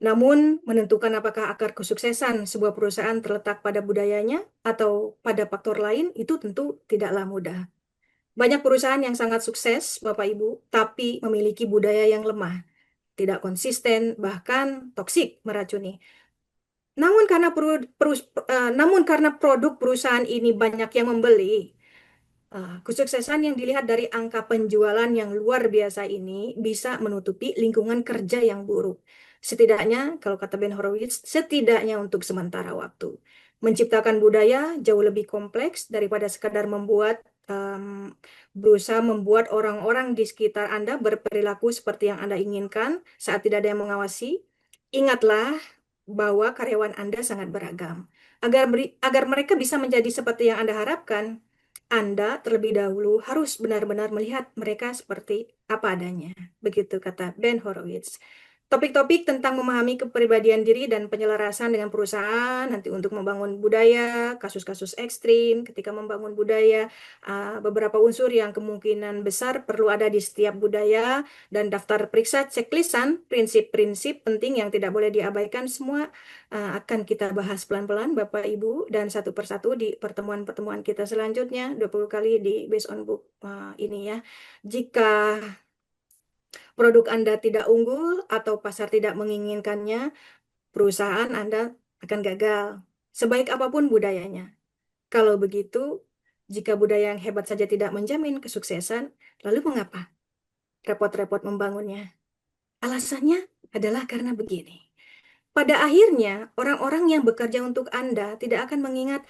Namun, menentukan apakah akar kesuksesan sebuah perusahaan terletak pada budayanya atau pada faktor lain itu tentu tidaklah mudah. Banyak perusahaan yang sangat sukses, Bapak Ibu, tapi memiliki budaya yang lemah, tidak konsisten, bahkan toksik, meracuni. Namun karena produk perusahaan ini banyak yang membeli, kesuksesan yang dilihat dari angka penjualan yang luar biasa ini bisa menutupi lingkungan kerja yang buruk. Setidaknya, kalau kata Ben Horowitz, setidaknya untuk sementara waktu. Menciptakan budaya jauh lebih kompleks daripada sekadar berusaha membuat orang-orang di sekitar Anda berperilaku seperti yang Anda inginkan saat tidak ada yang mengawasi. Ingatlah bahwa karyawan Anda sangat beragam. Agar mereka bisa menjadi seperti yang Anda harapkan, Anda terlebih dahulu harus benar-benar melihat mereka seperti apa adanya. Begitu kata Ben Horowitz. Topik-topik tentang memahami kepribadian diri dan penyelarasan dengan perusahaan, nanti untuk membangun budaya, kasus-kasus ekstrim ketika membangun budaya, beberapa unsur yang kemungkinan besar perlu ada di setiap budaya, dan daftar periksa checklistan, prinsip-prinsip penting yang tidak boleh diabaikan, semua akan kita bahas pelan-pelan Bapak Ibu, dan satu persatu di pertemuan-pertemuan kita selanjutnya, 20 kali di Based on Book ini ya. Jika produk Anda tidak unggul atau pasar tidak menginginkannya, perusahaan Anda akan gagal, sebaik apapun budayanya. Kalau begitu, jika budaya yang hebat saja tidak menjamin kesuksesan, lalu mengapa repot-repot membangunnya? Alasannya adalah karena begini. Pada akhirnya, orang-orang yang bekerja untuk Anda tidak akan mengingat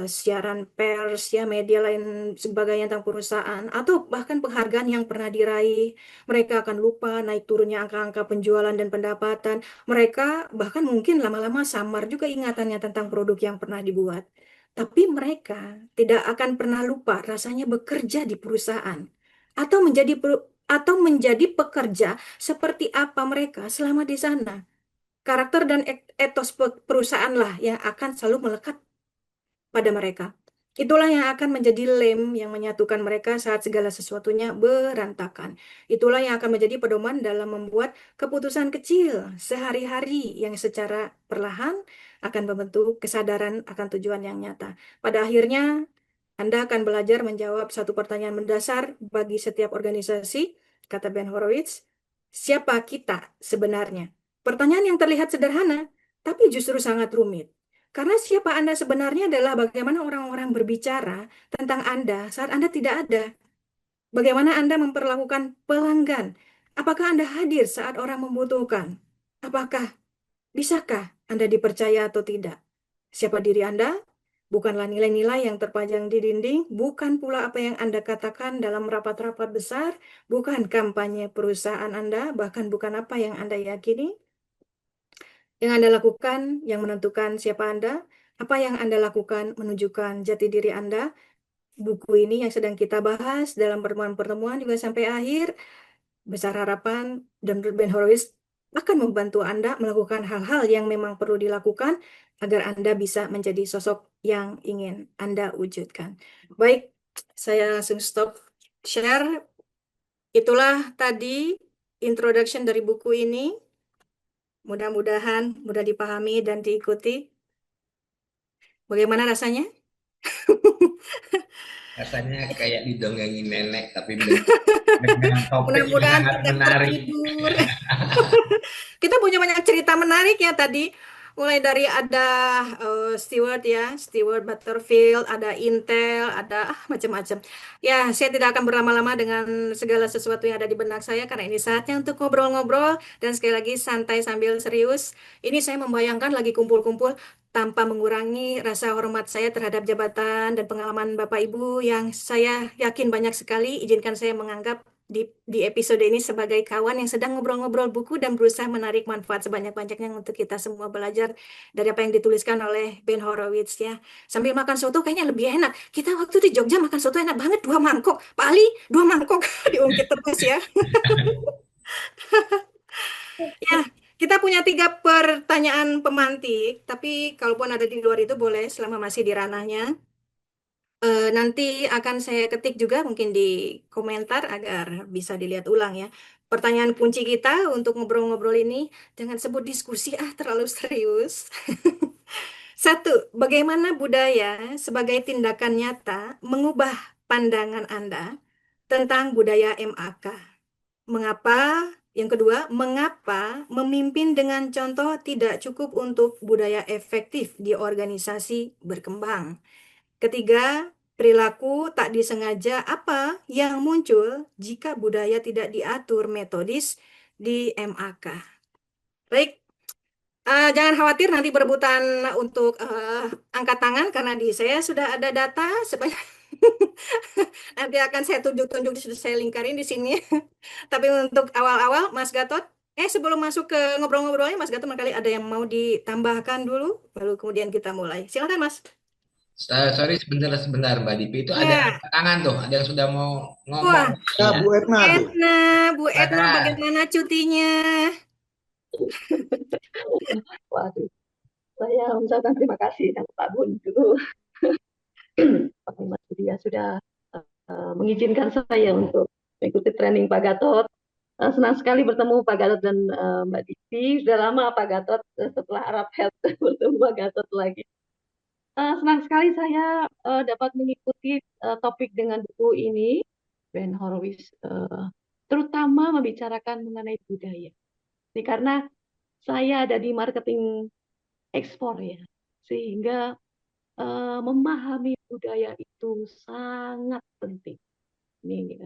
siaran pers, ya, media lain sebagainya tentang perusahaan, atau bahkan penghargaan yang pernah diraih. Mereka akan lupa naik turunnya angka-angka penjualan dan pendapatan. Mereka bahkan mungkin lama-lama samar juga ingatannya tentang produk yang pernah dibuat. Tapi mereka tidak akan pernah lupa rasanya bekerja di perusahaan atau menjadi pekerja seperti apa mereka selama di sana. Karakter dan etos perusahaan lah yang akan selalu melekat pada mereka. Itulah yang akan menjadi lem yang menyatukan mereka saat segala sesuatunya berantakan. Itulah yang akan menjadi pedoman dalam membuat keputusan kecil sehari-hari yang secara perlahan akan membentuk kesadaran akan tujuan yang nyata. Pada akhirnya, Anda akan belajar menjawab satu pertanyaan mendasar bagi setiap organisasi, kata Ben Horowitz, siapa kita sebenarnya? Pertanyaan yang terlihat sederhana, tapi justru sangat rumit. Karena siapa Anda sebenarnya adalah bagaimana orang-orang berbicara tentang Anda saat Anda tidak ada. Bagaimana Anda memperlakukan pelanggan? Apakah Anda hadir saat orang membutuhkan? Apakah bisakah Anda dipercaya atau tidak? Siapa diri Anda? Bukanlah nilai-nilai yang terpajang di dinding, bukan pula apa yang Anda katakan dalam rapat-rapat besar, bukan kampanye perusahaan Anda, bahkan bukan apa yang Anda yakini. Yang Anda lakukan yang menentukan siapa Anda, apa yang Anda lakukan menunjukkan jati diri Anda. Buku ini yang sedang kita bahas dalam pertemuan-pertemuan juga sampai akhir, besar harapan dan Ben Horowitz akan membantu Anda melakukan hal-hal yang memang perlu dilakukan agar Anda bisa menjadi sosok yang ingin Anda wujudkan. Baik, saya langsung stop share. Itulah tadi introduction dari buku ini. Mudah-mudahan mudah dipahami dan diikuti. Bagaimana rasanya? Rasanya kayak didongengin nenek, tapi dengan topik yang Mudah-mudahan sangat tidak menarik. tertidur. Kita punya banyak cerita menarik ya tadi. Mulai dari ada Stewart ya, Stewart Butterfield, ada Intel, ada macam-macam. Ya, saya tidak akan berlama-lama dengan segala sesuatu yang ada di benak saya karena ini saatnya untuk ngobrol-ngobrol dan sekali lagi santai sambil serius. Ini saya membayangkan lagi kumpul-kumpul tanpa mengurangi rasa hormat saya terhadap jabatan dan pengalaman Bapak Ibu yang saya yakin banyak sekali. Izinkan saya menganggap di episode ini sebagai kawan yang sedang ngobrol-ngobrol buku dan berusaha menarik manfaat sebanyak-banyaknya untuk kita semua belajar dari apa yang dituliskan oleh Ben Horowitz ya. Sambil makan soto kayaknya lebih enak. Kita waktu di Jogja makan soto enak banget, 2 mangkok. Pak Ali, 2 mangkok diungkit terus ya. Ya, kita punya 3 pertanyaan pemantik, tapi kalaupun ada di luar itu boleh selama masih di ranahnya. Nanti akan saya ketik juga mungkin di komentar agar bisa dilihat ulang ya. Pertanyaan kunci kita untuk ngobrol-ngobrol ini, jangan sebut diskusi terlalu serius. 1, bagaimana budaya sebagai tindakan nyata mengubah pandangan Anda tentang budaya MAK? Mengapa? Yang kedua, mengapa memimpin dengan contoh tidak cukup untuk budaya efektif di organisasi berkembang? Ketiga, perilaku tak disengaja apa yang muncul jika budaya tidak diatur metodis di MAK. Baik, jangan khawatir nanti berebutan untuk angkat tangan karena di saya sudah ada data sebanyak nanti akan saya tunjuk-tunjuk, saya lingkarin di sini. Tapi untuk awal-awal, Mas Gatot, sebelum masuk ke ngobrol-ngobrolnya, Mas Gatot barangkali ada yang mau ditambahkan dulu, baru kemudian kita mulai. Silakan, Mas. Sorry sebentar Mbak Dipi, itu ada Ya. tangan tuh, ada yang sudah mau ngomong. Wah, Ya, Ya, Bu Etna tuh. Bu Etna, silakan. bagaimana cutinya? Waduh, saya mengucapkan terima kasih dan Pak Bun dulu. Pak Mas Budia sudah mengizinkan saya untuk mengikuti training Pak Gatot. Senang sekali bertemu Pak Gatot dan Mbak Dipi. Sudah lama Pak Gatot setelah Arab Health bertemu Pak Gatot lagi. Senang sekali saya dapat mengikuti topik dengan buku ini, Ben Horowitz, terutama membicarakan mengenai budaya. Ini karena saya ada di marketing ekspor ya, sehingga memahami budaya itu sangat penting. Ini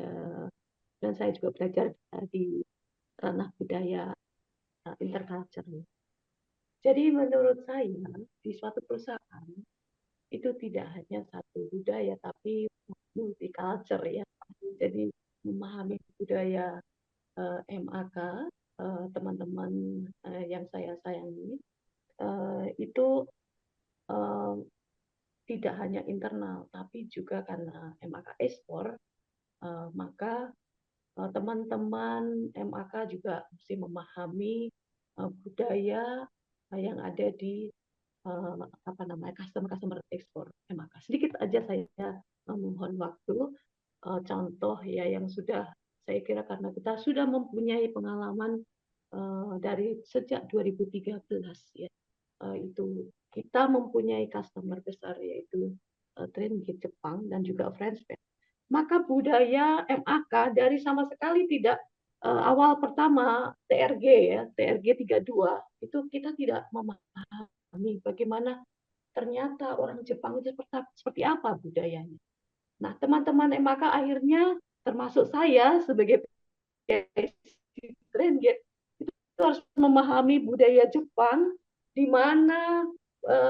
dan saya juga belajar di ranah budaya interculture. Jadi menurut saya di suatu perusahaan itu tidak hanya satu budaya tapi multiculture ya. Jadi memahami budaya MAK teman-teman yang saya sayangi itu tidak hanya internal, tapi juga karena MAK ekspor, maka teman-teman MAK juga mesti memahami budaya yang ada di customer ekspor MAK. Sedikit aja saya memohon waktu, contoh ya yang sudah saya kira karena kita sudah mempunyai pengalaman dari sejak 2013 ya. Itu kita mempunyai customer besar yaitu Trendgate Jepang dan juga Friendspan. Maka budaya MAK dari sama sekali tidak awal pertama TRG ya, TRG 32 itu kita tidak memahami bagaimana ternyata orang Jepang itu seperti apa budayanya. Nah, teman-teman MAK akhirnya termasuk saya sebagai Trendgate itu harus memahami budaya Jepang, di mana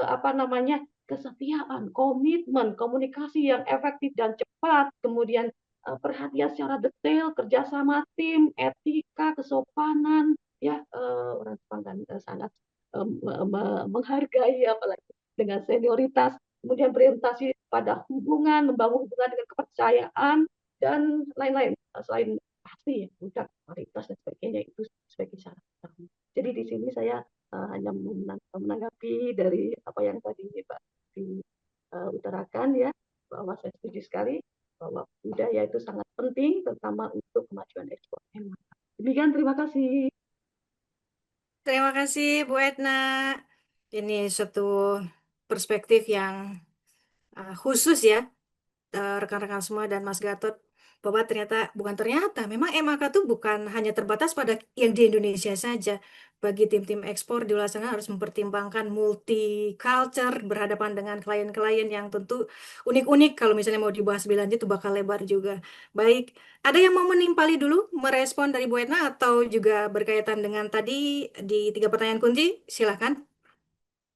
apa namanya, kesetiaan, komitmen, komunikasi yang efektif dan cepat, kemudian perhatian secara detail, kerjasama tim, etika, kesopanan, ya orang Jepang kan sangat menghargai, apalagi dengan senioritas, kemudian berorientasi pada hubungan, membangun hubungan dengan kepercayaan dan lain-lain. Selain pasti ya, kualitas dan sebagainya itu sebagai syarat utama. Jadi di sini saya hanya menanggapi dari apa yang tadi Pak diutarakan ya, bahwa saya setuju sekali bahwa budaya itu sangat penting, terutama untuk kemajuan ekspor. Demikian, terima kasih. Terima kasih Bu Etna. Ini suatu perspektif yang khusus ya, rekan-rekan semua dan Mas Gatot, bahwa memang MAK itu bukan hanya terbatas pada yang di Indonesia saja. Bagi tim-tim ekspor di luar sana harus mempertimbangkan multi culture, berhadapan dengan klien-klien yang tentu unik-unik. Kalau misalnya mau dibahas lebih lanjut itu bakal lebar juga. Baik, ada yang mau menimpali dulu merespon dari Bu Etna atau juga berkaitan dengan tadi di 3 pertanyaan kunci? Silakan.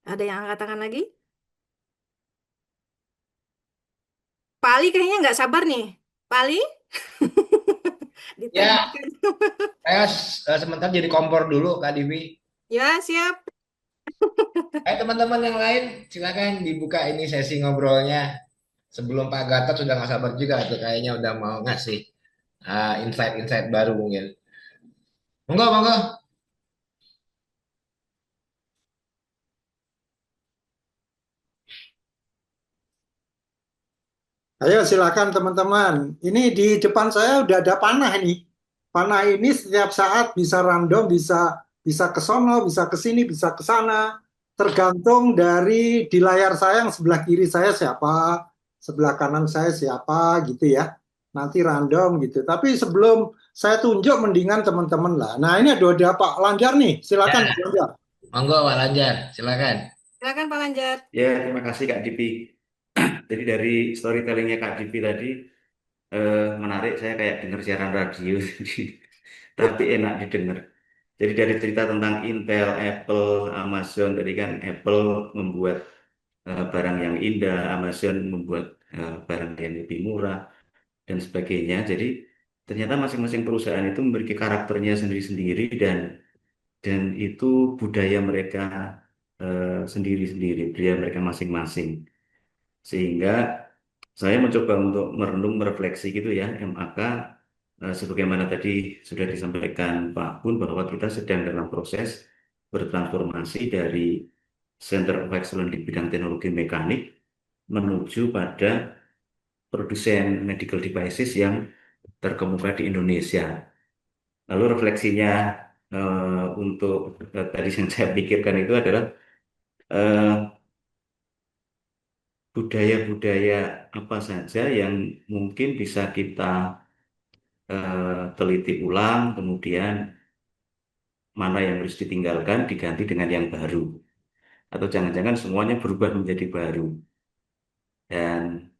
Ada yang angkat tangan lagi? Pak Ali kayaknya nggak sabar nih. Pak Ali? Ya, Ditembakkan. saya sebentar jadi kompor dulu, Kak Divi. Ya, siap. Teman-teman yang lain, silakan dibuka ini sesi ngobrolnya. Sebelum Pak Gatot sudah nggak sabar juga tuh, kayaknya udah mau ngasih insight-insight baru mungkin. Monggo, monggo. Ayo silakan teman-teman. Ini di depan saya udah ada panah ini. Panah ini setiap saat bisa random, bisa bisa ke sono, bisa ke sini, bisa ke sana. Tergantung dari di layar saya yang sebelah kiri saya siapa, sebelah kanan saya siapa gitu ya. Nanti random gitu. Tapi sebelum saya tunjuk mendingan teman-teman lah. Nah, ini ada Pak Lanjar nih. Silakan Pak Ya, Lanjar. monggo Pak Lanjar, silakan. Silakan Pak Lanjar. Ya, terima kasih Kak Dipi. Jadi dari storytellingnya Kak Dipi tadi menarik, saya kayak dengar siaran radio, tapi enak didengar. Jadi dari cerita tentang Intel, Apple, Amazon, tadi kan Apple membuat barang yang indah, Amazon membuat barang yang lebih murah dan sebagainya. Jadi ternyata masing-masing perusahaan itu memiliki karakternya sendiri-sendiri dan itu budaya mereka sendiri-sendiri, budaya mereka masing-masing. Sehingga saya mencoba untuk merenung, merefleksi gitu ya, MAK sebagaimana tadi sudah disampaikan Pak Bun bahwa kita sedang dalam proses bertransformasi dari Center of Excellence di bidang teknologi mekanik menuju pada produsen medical devices yang terkemuka di Indonesia. Lalu refleksinya untuk tadi yang saya pikirkan itu adalah eh, budaya-budaya apa saja yang mungkin bisa kita teliti ulang, kemudian mana yang harus ditinggalkan, diganti dengan yang baru. Atau jangan-jangan semuanya berubah menjadi baru. Dan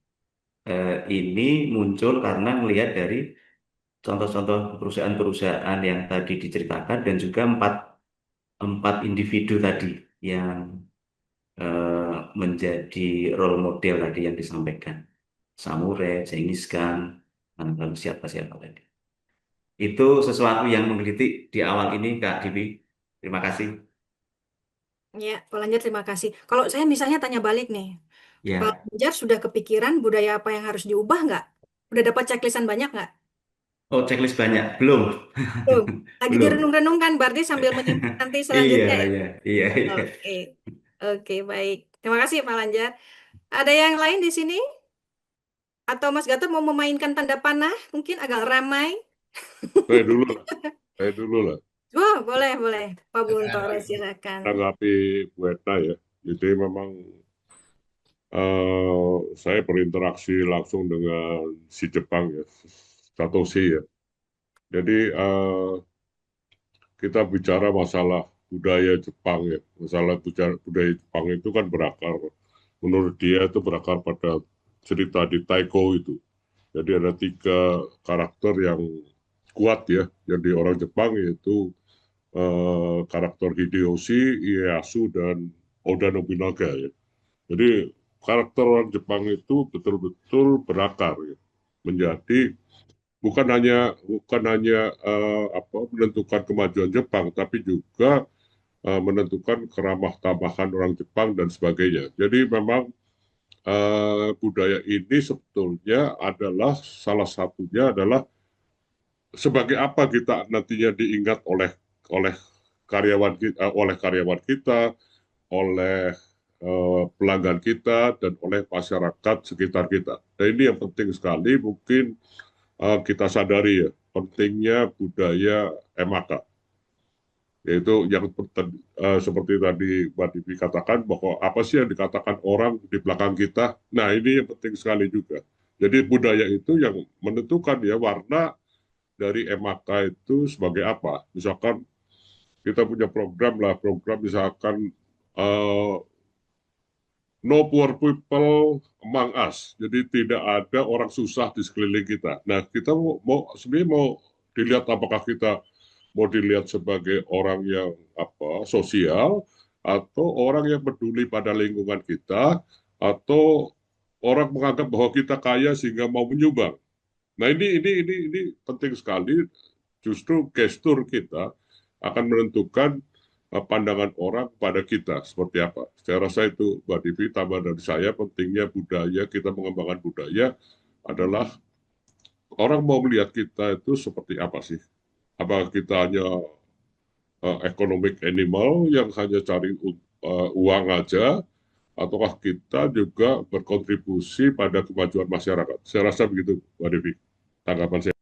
ini muncul karena melihat dari contoh-contoh perusahaan-perusahaan yang tadi diceritakan dan juga empat individu tadi yang menjadi role model tadi yang disampaikan. Samurai, Genghis Khan, dan lalu siapa-siapa tadi. Itu sesuatu yang menggelitik di awal ini, Kak Divi. Terima kasih. Ya, Pak Lanjar terima kasih. Kalau saya misalnya tanya balik nih, Pak Ya, Lanjar sudah kepikiran budaya apa yang harus diubah nggak? Udah dapat checklistan banyak nggak? oh checklist banyak, belum, Tuh, lagi belum. direnung-renungkan, berarti sambil menyimpulkan nanti Iya, selanjutnya ya? iya, iya, iya. Oke, oke, baik. Terima kasih Pak Lanjar. Ada yang lain di sini? Atau Mas Gatot mau memainkan tanda panah? Mungkin agak ramai. Saya dulu lah, saya dulu lah. Oh, boleh, boleh. Pak Buntoro, silakan. Tanggapi Bu Etna ya. Jadi memang saya berinteraksi langsung dengan si Jepang ya, Satoshi ya. Jadi kita bicara masalah budaya Jepang ya. Masalah budaya Jepang itu kan berakar, menurut dia itu berakar pada cerita di Taiko itu. Jadi ada 3 karakter yang kuat ya, jadi orang Jepang yaitu karakter Hideyoshi, Ieyasu, dan Oda Nobunaga ya. Jadi karakter orang Jepang itu betul-betul berakar ya, menjadi bukan hanya menentukan kemajuan Jepang, tapi juga menentukan keramah tamahan orang Jepang dan sebagainya. Jadi memang budaya ini sebetulnya adalah salah satunya adalah sebagai apa kita nantinya diingat oleh karyawan kita, oleh pelanggan kita, dan oleh masyarakat sekitar kita. Nah, ini yang penting sekali mungkin kita sadari ya, pentingnya budaya MAK. Yaitu yang seperti tadi Mbak Divi katakan, bahwa apa sih yang dikatakan orang di belakang kita. Nah, ini yang penting sekali juga. Jadi budaya itu yang menentukan ya warna dari MAK itu sebagai apa. Misalkan kita punya program misalkan no poor people among us. Jadi tidak ada orang susah di sekeliling kita. Nah, kita sebenarnya mau dilihat apakah kita mau dilihat sebagai orang yang sosial, atau orang yang peduli pada lingkungan kita, atau orang menganggap bahwa kita kaya sehingga mau menyumbang. Nah, ini penting sekali. Justru gestur kita akan menentukan pandangan orang pada kita seperti apa. Saya rasa itu Mbak Divi, tambah dari saya, pentingnya budaya, kita mengembangkan budaya adalah orang mau melihat kita itu seperti apa sih. Apakah kita hanya economic animal yang hanya cari uang aja, ataukah kita juga berkontribusi pada kemajuan masyarakat. Saya rasa begitu, Mbak Devi. Tanggapan saya.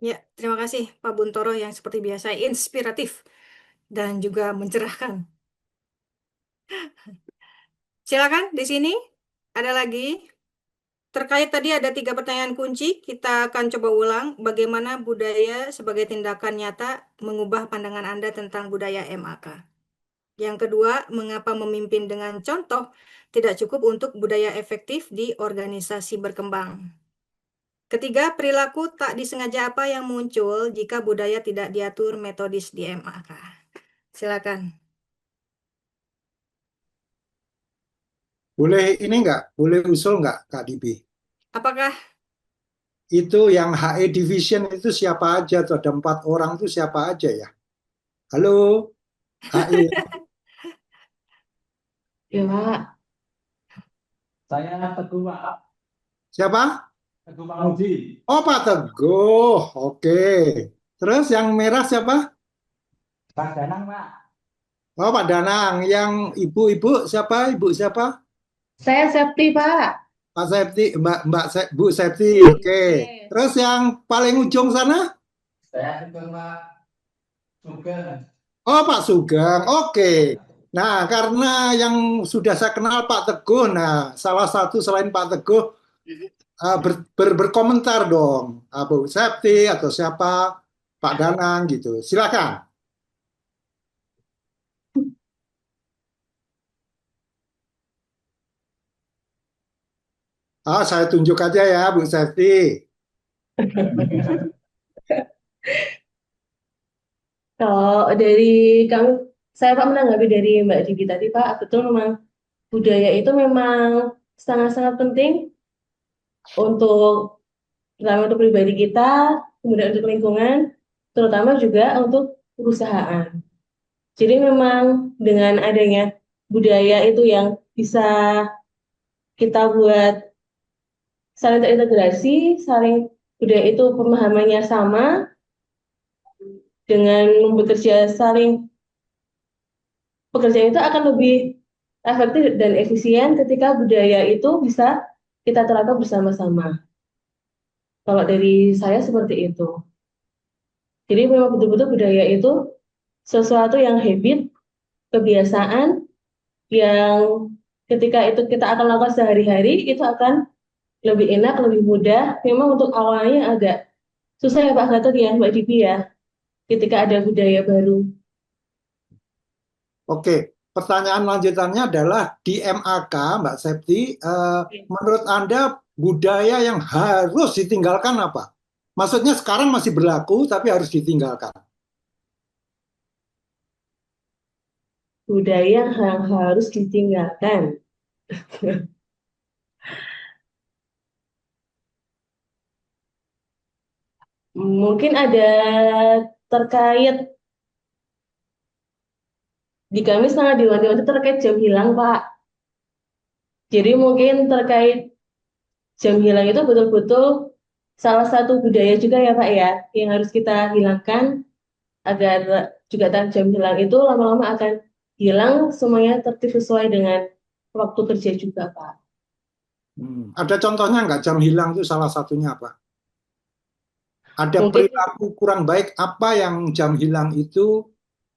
Ya, terima kasih Pak Buntoro yang seperti biasa inspiratif dan juga mencerahkan. Silakan di sini ada lagi. Terkait tadi ada 3 pertanyaan kunci, kita akan coba ulang bagaimana budaya sebagai tindakan nyata mengubah pandangan Anda tentang budaya MAK. Yang kedua, mengapa memimpin dengan contoh tidak cukup untuk budaya efektif di organisasi berkembang. Ketiga, perilaku tak disengaja apa yang muncul jika budaya tidak diatur metodis di MAK. Silakan. Boleh ini nggak? Boleh usul nggak, Kak Dibi? Apakah Itu yang HE Division itu siapa aja? Tuh ada 4 orang itu siapa aja ya? Halo, HE. Ya, Pak. Saya Teguh, Pak. Siapa? Teguh Mahmudi. Oh, Pak Teguh. Oke. Terus yang merah siapa? Pak Danang, Pak. Oh, Pak Danang. Yang ibu-ibu siapa? Ibu siapa? Saya Septi, Pak. Pak Septi, Bu Septi. Oke. Terus yang paling ujung sana? Saya Sugeng, Pak. Sugeng. Oh, Pak Sugeng. Oke. Nah, karena yang sudah saya kenal Pak Teguh, nah salah satu selain Pak Teguh berkomentar dong, Bu Septi atau siapa, Pak Danang gitu. Silakan. Saya tunjuk aja ya, Bu Septi. Kalau dari kami, saya Pak menanggapi dari Mbak Divi tadi, Pak, betul memang budaya itu memang sangat-sangat penting untuk pertama untuk pribadi kita, kemudian untuk lingkungan, terutama juga untuk perusahaan. Jadi memang dengan adanya budaya itu yang bisa kita buat saling terintegrasi, budaya itu pemahamannya sama, dengan bekerja pekerjaan itu akan lebih efektif dan efisien ketika budaya itu bisa kita terapkan bersama-sama. Kalau dari saya seperti itu. Jadi memang betul-betul budaya itu sesuatu yang habit, kebiasaan, yang ketika itu kita akan lakukan sehari-hari, itu akan lebih enak, lebih mudah. Memang untuk awalnya agak susah ya Pak Gatot ya, Mbak Divi ya, ketika ada budaya baru. Oke, pertanyaan lanjutannya adalah di MAK, Mbak Septi, menurut Anda budaya yang harus ditinggalkan apa? Maksudnya sekarang masih berlaku tapi harus ditinggalkan. budaya yang harus ditinggalkan. Mungkin ada terkait di kami sangat diwanti-wanti terkait jam hilang, Pak. Jadi mungkin terkait jam hilang itu betul-betul salah satu budaya juga ya, Pak ya, yang harus kita hilangkan agar juga jam hilang itu lama-lama akan hilang, semuanya tertib sesuai dengan waktu kerja juga, Pak. Ada contohnya nggak jam hilang itu salah satunya apa? Ada Mungkin perilaku kurang baik apa yang jam hilang itu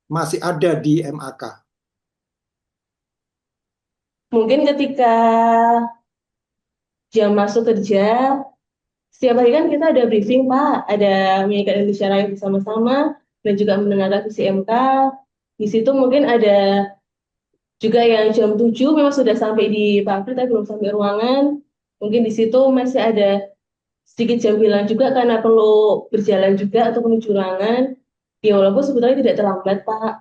masih ada di MAK? mungkin ketika jam masuk kerja, setiap hari kan kita ada briefing, Pak, ada menyiapkan Indonesia Raya bersama-sama, dan juga mendengarkan visi MK. Di situ mungkin ada juga yang jam 7 memang sudah sampai di pabrik, tapi belum sampai ruangan. Mungkin di situ masih ada sedikit jam hilang juga karena perlu berjalan juga atau menuju ruangan. Ya walaupun sebetulnya tidak terlambat, Pak.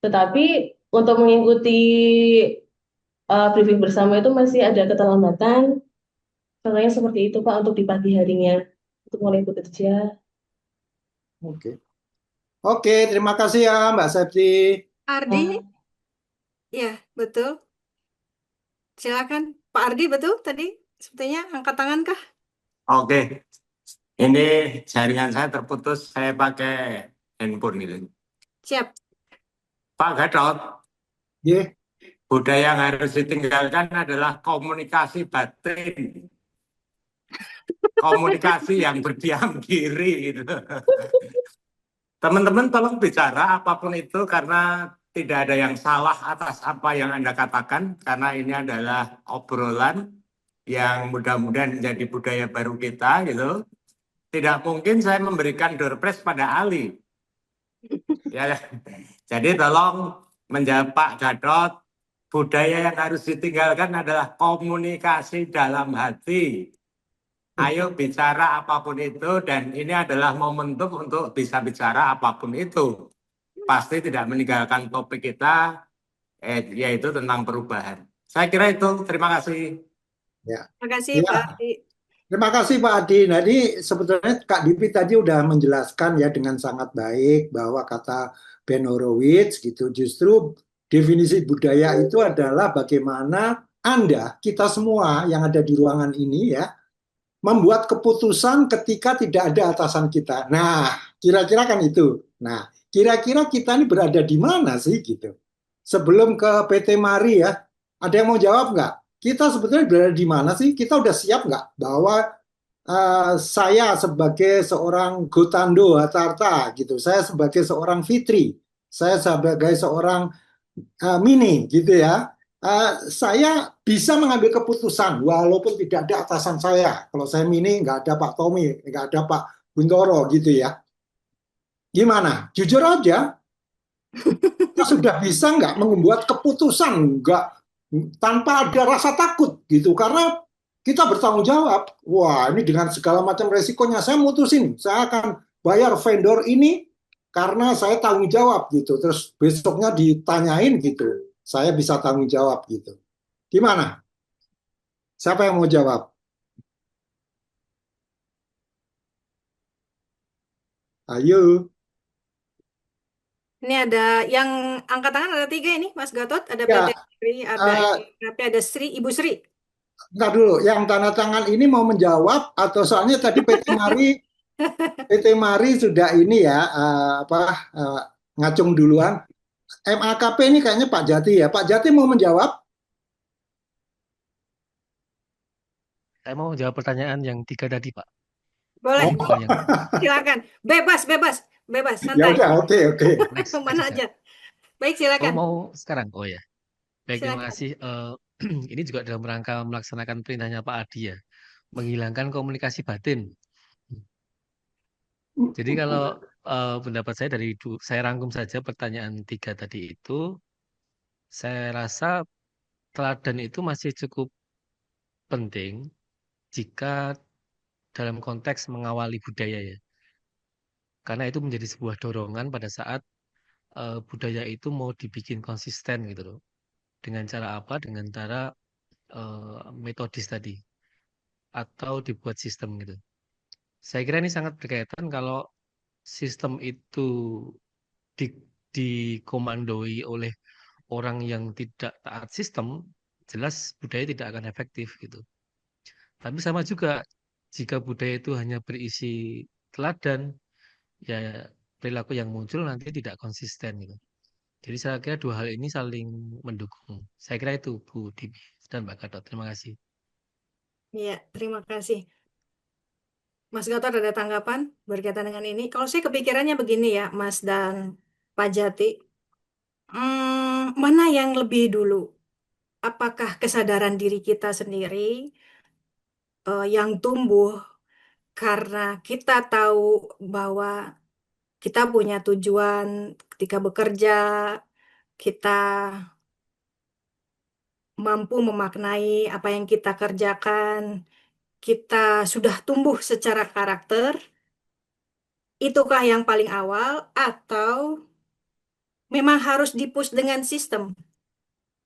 Tetapi untuk mengikuti briefing bersama itu masih ada keterlambatan. Contohnya seperti itu, Pak, untuk di pagi harinya, untuk mulai bekerja. Oke. Oke, terima kasih ya Mbak Septi. Ardi, ya betul. Silakan, Pak Ardi, betul tadi? Sepertinya angkat tangan kah? Oke, ini jaringan saya terputus, saya pakai handphone gitu. Siap. Pak Gatot, Yeah. budaya yang harus ditinggalkan adalah komunikasi batin. Komunikasi yang berdiam diri gitu. Teman-teman tolong bicara apapun itu karena tidak ada yang salah atas apa yang Anda katakan, karena ini adalah obrolan yang mudah-mudahan menjadi budaya baru kita gitu. Tidak mungkin saya memberikan door prize pada Ali. Ya, jadi tolong menjawab Pak Gatot, budaya yang harus ditinggalkan adalah komunikasi dalam hati. Ayo bicara apapun itu, dan ini adalah momentum untuk bisa bicara apapun itu. Pasti tidak meninggalkan topik kita, yaitu tentang perubahan. Saya kira itu, terima kasih. Ya. Terima kasih Ya. Pak Ardi. Terima kasih Pak Adi. Nah, ini sebetulnya Kak Dipi tadi udah menjelaskan ya dengan sangat baik bahwa kata Ben Horowitz gitu justru definisi budaya itu adalah bagaimana Anda, kita semua yang ada di ruangan ini ya, membuat keputusan ketika tidak ada atasan kita. Nah, kira-kira kan itu. Nah, kira-kira kita ini berada di mana sih gitu. Sebelum ke PT Mari ya, ada yang mau jawab nggak? Kita sebetulnya berada di mana sih? Kita udah siap nggak bahwa saya sebagai seorang Gotando Hatarta gitu, saya sebagai seorang Fitri, saya sebagai seorang Mini gitu ya, saya bisa mengambil keputusan walaupun tidak ada atasan saya. Kalau saya Mini nggak ada Pak Tommy, nggak ada Pak Buntoro gitu ya. Gimana? Jujur aja, kita sudah bisa nggak membuat keputusan nggak tanpa ada rasa takut gitu, karena kita bertanggung jawab. Wah, ini dengan segala macam resikonya saya mutusin, saya akan bayar vendor ini karena saya tanggung jawab gitu. Terus besoknya ditanyain gitu, saya bisa tanggung jawab gitu. Gimana? Siapa yang mau jawab? Ayo. Ini ada yang angkat tangan ada 3 ini, Mas Gatot. Ada Ya, PT Sri, ada ada Sri, Ibu Sri. Ntar dulu, yang tanda tangan ini mau menjawab atau soalnya tadi PT Mari sudah ini ya ngacung duluan. MAKP ini kayaknya Pak Jati ya. Pak Jati mau menjawab? Saya mau jawab pertanyaan yang 3 tadi, Pak. Boleh. Bukan yang... Silakan. Bebas, Ya santai. udah, oke. Mana aja. Baik, silakan. mau sekarang? Oh ya. Baik, terima Silakan. kasih. Ini juga dalam rangka melaksanakan perintahnya Pak Adi ya, menghilangkan komunikasi batin. Jadi kalau pendapat saya saya rangkum saja pertanyaan 3 tadi itu, saya rasa teladan itu masih cukup penting jika dalam konteks mengawali budaya ya. Karena itu menjadi sebuah dorongan pada saat budaya itu mau dibikin konsisten gitu loh. Dengan cara apa? Dengan cara metodis tadi atau dibuat sistem gitu. Saya kira ini sangat berkaitan kalau sistem itu dikomandoi oleh orang yang tidak taat sistem, jelas budaya tidak akan efektif gitu. Tapi sama juga jika budaya itu hanya berisi teladan, ya perilaku yang muncul nanti tidak konsisten gitu. Jadi saya kira dua hal ini saling mendukung. Saya kira itu Bu Dimi dan Mbak Gatot. Terima kasih. Iya, terima kasih. Mas Gatot ada tanggapan berkaitan dengan ini? Kalau saya kepikirannya begini ya, Mas dan Pak Jati. Mana yang lebih dulu? Apakah kesadaran diri kita sendiri yang tumbuh karena kita tahu bahwa kita punya tujuan ketika bekerja, kita mampu memaknai apa yang kita kerjakan, kita sudah tumbuh secara karakter, itukah yang paling awal atau memang harus dipush dengan sistem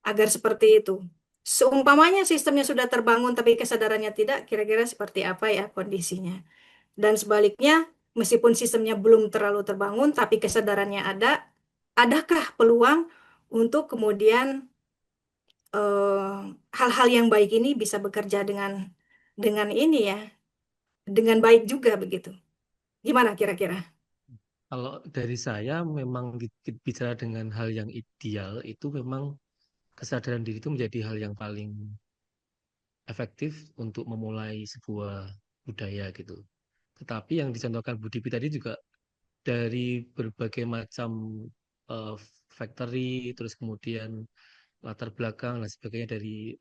agar seperti itu? Seumpamanya sistemnya sudah terbangun tapi kesadarannya tidak, kira-kira seperti apa ya kondisinya? Dan sebaliknya, meskipun sistemnya belum terlalu terbangun tapi kesadarannya ada, adakah peluang untuk kemudian eh, hal-hal yang baik ini bisa bekerja dengan ini ya, dengan baik juga begitu. Gimana kira-kira? Kalau dari saya memang bicara dengan hal yang ideal itu memang kesadaran diri itu menjadi hal yang paling efektif untuk memulai sebuah budaya gitu. Tetapi yang dicontohkan Bu Dipi tadi juga dari berbagai macam eh, factory, terus kemudian latar belakang dan sebagainya dari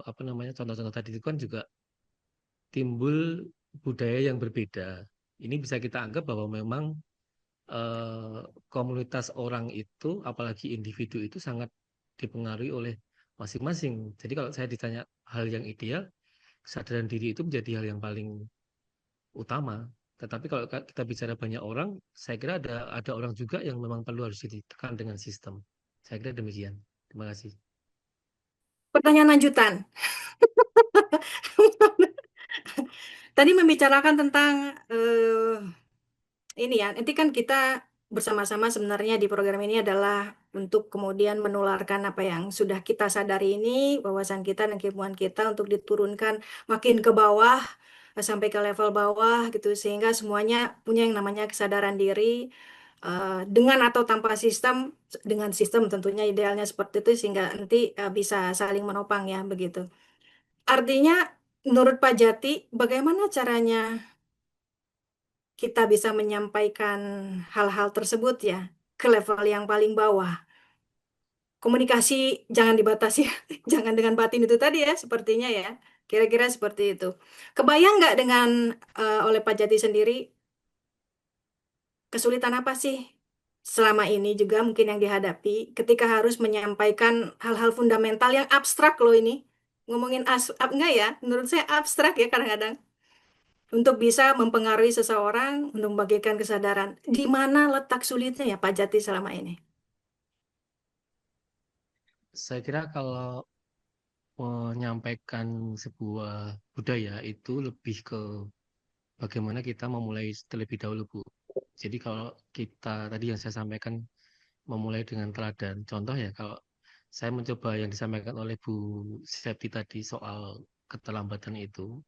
apa namanya contoh-contoh tadi itu kan juga timbul budaya yang berbeda. Ini bisa kita anggap bahwa memang eh, komunitas orang itu, apalagi individu itu sangat dipengaruhi oleh masing-masing. Jadi kalau saya ditanya hal yang ideal, kesadaran diri itu menjadi hal yang paling utama. Tetapi kalau kita bicara banyak orang, saya kira ada orang juga yang memang perlu harus ditekan dengan sistem. Saya kira demikian. Terima kasih. Pertanyaan lanjutan. Tadi membicarakan tentang ini ya, nanti kan kita bersama-sama sebenarnya di program ini adalah untuk kemudian menularkan apa yang sudah kita sadari ini, wawasan kita dan keilmuan kita untuk diturunkan makin ke bawah, sampai ke level bawah gitu, sehingga semuanya punya yang namanya kesadaran diri, dengan atau tanpa sistem, dengan sistem tentunya idealnya seperti itu, sehingga nanti bisa saling menopang ya, begitu. Artinya, menurut Pak Jati, bagaimana caranya kita bisa menyampaikan hal-hal tersebut ya ke level yang paling bawah. Komunikasi jangan dibatasi, jangan dengan batin itu tadi ya, sepertinya ya. Kira-kira seperti itu. Kebayang nggak dengan oleh Pak Jati sendiri, kesulitan apa sih selama ini juga mungkin yang dihadapi ketika harus menyampaikan hal-hal fundamental yang abstrak loh ini. Ngomongin enggak ya, menurut saya abstrak ya kadang-kadang. Untuk bisa mempengaruhi seseorang, untuk membagikan kesadaran. Di mana letak sulitnya ya Pak Jati selama ini? Saya kira kalau menyampaikan sebuah budaya itu lebih ke bagaimana kita memulai terlebih dahulu, Bu. Jadi kalau kita tadi yang saya sampaikan memulai dengan teladan. Contoh ya, kalau saya mencoba yang disampaikan oleh Bu Septi tadi soal keterlambatan itu,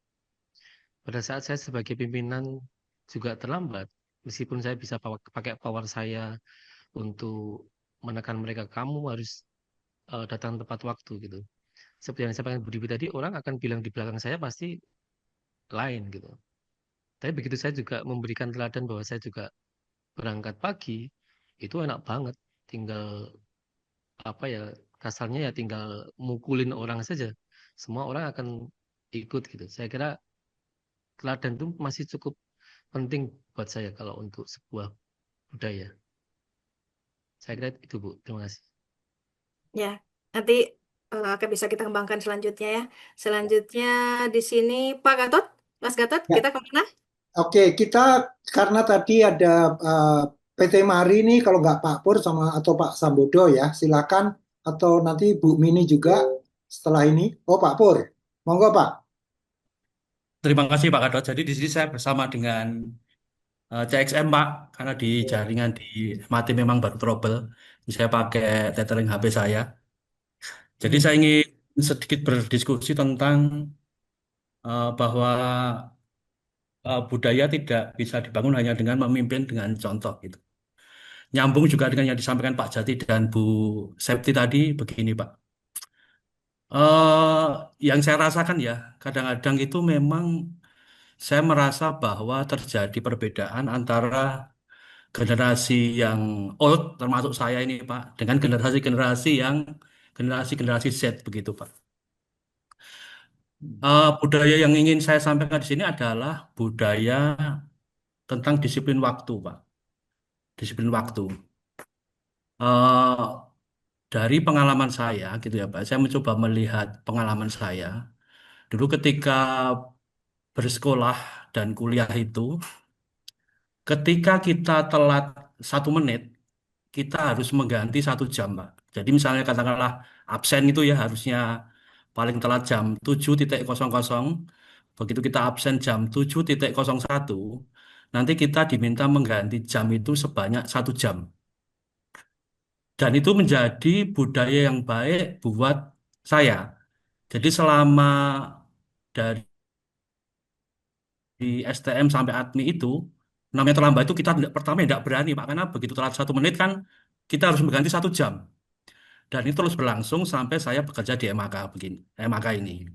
pada saat saya sebagai pimpinan juga terlambat, meskipun saya bisa pakai power saya untuk menekan mereka, kamu harus datang tepat waktu gitu. Seperti yang disampaikan Bu Dibi tadi, orang akan bilang di belakang saya pasti lain gitu. Tapi begitu saya juga memberikan teladan bahwa saya juga berangkat pagi, itu enak banget. Tinggal apa ya, kasarnya ya tinggal mukulin orang saja. Semua orang akan ikut gitu. Saya kira teladan itu masih cukup penting buat saya kalau untuk sebuah budaya. Saya kira itu Bu. Terima kasih. Ya, nanti akan bisa kita kembangkan selanjutnya ya. Selanjutnya di sini Pak Gatot, Mas Gatot, Ya. kita kemana? Oke, kita karena tadi ada PT Mari ini kalau nggak Pak Pur sama atau Pak Sambodo ya, silakan. Atau nanti Bu Mini juga setelah ini. Oh Pak Pur, monggo Pak. Terima kasih Pak Gatot. Jadi di sini saya bersama dengan CXM Pak, karena di jaringan di mati memang baru trouble. Saya pakai tethering HP saya. Jadi saya ingin sedikit berdiskusi tentang bahwa budaya tidak bisa dibangun hanya dengan memimpin dengan contoh gitu. Nyambung juga dengan yang disampaikan Pak Jati dan Bu Septi tadi begini Pak. eh yang saya rasakan ya, kadang-kadang itu memang saya merasa bahwa terjadi perbedaan antara generasi yang old, termasuk saya ini Pak, dengan generasi-generasi yang generasi-generasi Z begitu Pak. Budaya yang ingin saya sampaikan di sini adalah budaya tentang disiplin waktu Pak, disiplin waktu. Eh, dari pengalaman saya gitu ya Pak, saya mencoba melihat pengalaman saya dulu ketika bersekolah dan kuliah itu, ketika kita telat 1 menit, kita harus mengganti 1 jam, Pak. Jadi misalnya katakanlah absen itu ya harusnya paling telat jam 7.00, begitu kita absen jam 7.01, nanti kita diminta mengganti jam itu sebanyak 1 jam. Dan itu menjadi budaya yang baik buat saya. Jadi selama dari STM sampai ADMI itu, namanya terlambat itu kita pertama tidak berani Pak, karena begitu telat 1 menit kan kita harus mengganti 1 jam. Dan itu terus berlangsung sampai saya bekerja di MAK begini, MAK ini.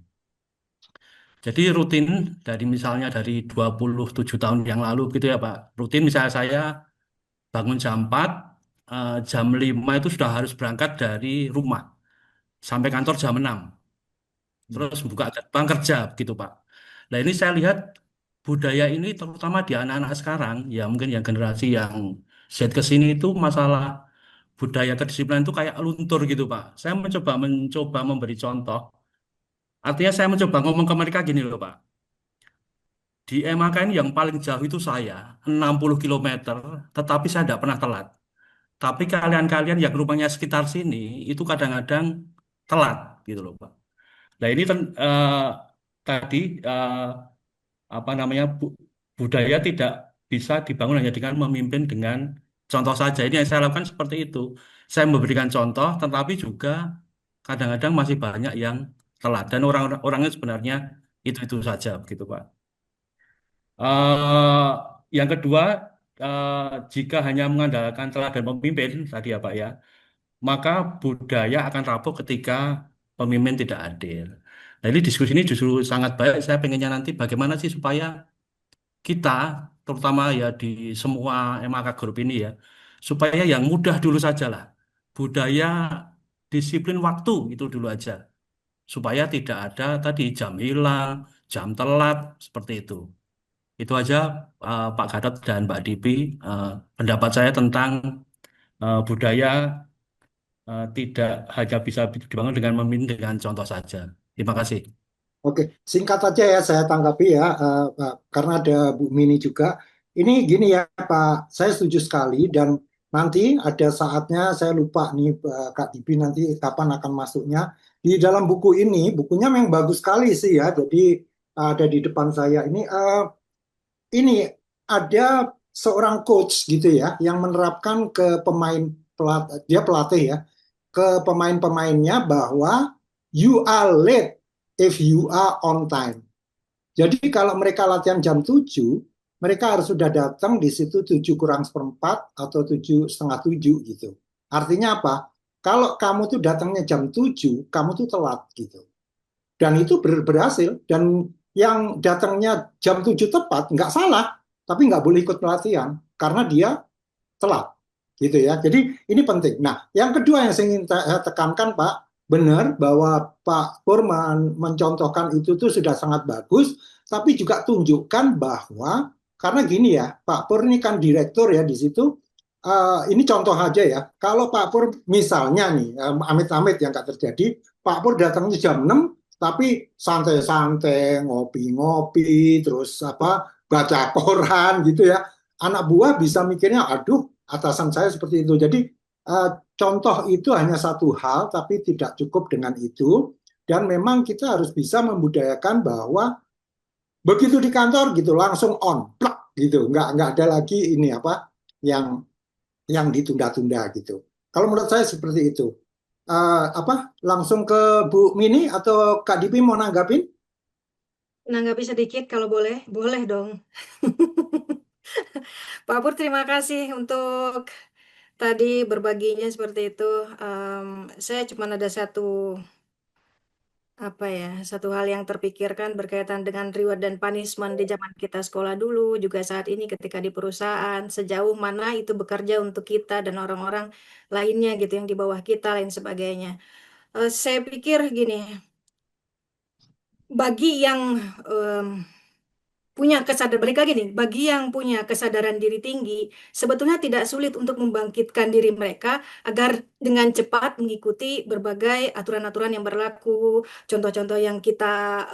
Jadi rutin dari misalnya dari 27 tahun yang lalu gitu ya Pak. Rutin misalnya saya bangun jam 4, jam 5 itu sudah harus berangkat dari rumah sampai kantor jam 6. Terus buka gerbang kerja gitu Pak. Nah ini saya lihat budaya ini terutama di anak-anak sekarang, ya mungkin yang generasi yang Z ke sini itu masalah budaya kedisiplinan itu kayak luntur gitu Pak. Saya mencoba memberi contoh. Artinya saya mencoba ngomong ke mereka gini loh Pak. Di MAK ini yang paling jauh itu saya, 60 kilometer, tetapi saya tidak pernah telat. Tapi kalian-kalian yang rumahnya sekitar sini, itu kadang-kadang telat gitu loh Pak. Nah ini tadi apa namanya budaya tidak bisa dibangun hanya dengan memimpin dengan contoh saja. Ini yang saya lakukan seperti itu. Saya memberikan contoh, tetapi juga kadang-kadang masih banyak yang telat dan orang-orangnya sebenarnya itu saja, begitu Pak. Yang kedua, jika hanya mengandalkan teladan pemimpin tadi ya Pak ya, maka budaya akan rapuh ketika pemimpin tidak adil. Nah ini diskusi ini justru sangat baik. Saya pengennya nanti bagaimana sih supaya kita, terutama ya di semua MAK Group ini ya, supaya yang mudah dulu saja lah. Budaya disiplin waktu itu dulu aja. Supaya tidak ada tadi jam hilang, jam telat, seperti itu. Itu aja Pak Gatot dan Mbak Dipi, pendapat saya tentang budaya tidak hanya bisa dibangun dengan memimpin dengan contoh saja. Terima kasih. Oke, singkat saja ya saya tanggapi ya, Pak, karena ada Bu Mini juga. Ini gini ya Pak, saya setuju sekali dan nanti ada saatnya saya lupa nih Kak Dipi nanti kapan akan masuknya. Di dalam buku ini, bukunya memang bagus sekali sih ya, jadi ada di depan saya ini ada seorang coach gitu ya, yang menerapkan ke pemain dia pelatih ya, ke pemain-pemainnya bahwa you are late if you are on time. Jadi kalau mereka latihan jam 7, mereka harus sudah datang di situ 7 kurang seperempat atau 7:30 gitu. Artinya apa? Kalau kamu tuh datangnya jam 7, kamu tuh telat gitu. Dan itu berhasil. Dan yang datangnya jam 7 tepat, nggak salah, tapi nggak boleh ikut pelatihan karena dia telat. Gitu ya. Jadi ini penting. Nah, yang kedua yang saya ingin tekankan Pak, benar bahwa Pak Pur mencontohkan itu tuh sudah sangat bagus, tapi juga tunjukkan bahwa karena gini ya, Pak Pur ini kan direktur ya di situ. Ini contoh aja ya. Kalau Pak Pur misalnya nih, amit-amit yang nggak terjadi, Pak Pur datangnya jam 6, tapi santai-santai, ngopi-ngopi, terus baca koran gitu ya. Anak buah bisa mikirnya, aduh, atasan saya seperti itu. Jadi contoh itu hanya satu hal, tapi tidak cukup dengan itu. Dan memang kita harus bisa membudayakan bahwa begitu di kantor gitu langsung on, plak gitu, nggak ada lagi ini apa yang ditunda-tunda gitu. Kalau menurut saya seperti itu. Langsung ke Bu Mini atau Kak Dipi mau nanggapin? Nanggapi sedikit kalau boleh, boleh dong. Pak Pur, terima kasih untuk tadi berbaginya seperti itu. Saya cuma ada satu hal yang terpikirkan berkaitan dengan reward dan punishment di zaman kita sekolah dulu, juga saat ini ketika di perusahaan, sejauh mana itu bekerja untuk kita dan orang-orang lainnya gitu yang di bawah kita, lain sebagainya. Saya pikir gini, bagi yang punya kesadaran, balik lagi nih, bagi yang punya kesadaran diri tinggi, sebetulnya tidak sulit untuk membangkitkan diri mereka agar dengan cepat mengikuti berbagai aturan-aturan yang berlaku, contoh-contoh yang kita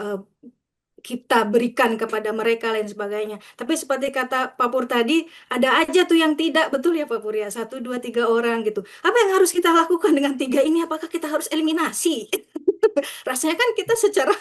berikan kepada mereka, lain sebagainya. Tapi seperti kata Pak Pur tadi, ada aja tuh yang tidak, betul ya Pak Pur ya, 1, 2, 3 orang gitu. Apa yang harus kita lakukan dengan 3 ini? Apakah kita harus eliminasi? Rasanya kan kita secara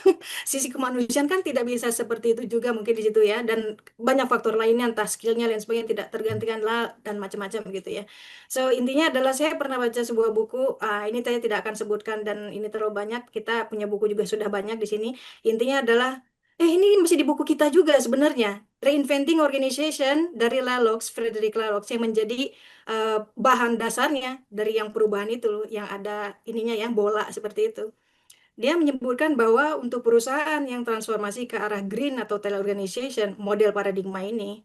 sisi kemanusiaan kan tidak bisa seperti itu juga mungkin di situ ya, dan banyak faktor lainnya entah skillnya dan sebagainya tidak tergantikan lah dan macam-macam gitu ya. So intinya adalah saya pernah baca sebuah buku, ini saya tidak akan sebutkan dan ini terlalu banyak, kita punya buku juga sudah banyak di sini. Intinya adalah ini masih di buku kita juga sebenarnya, Reinventing Organization dari Lalox, Frederick Lalox, yang menjadi bahan dasarnya dari yang perubahan itu loh, yang ada ininya yang bola seperti itu. Dia menyebutkan bahwa untuk perusahaan yang transformasi ke arah green atau teleorganization, model paradigma ini,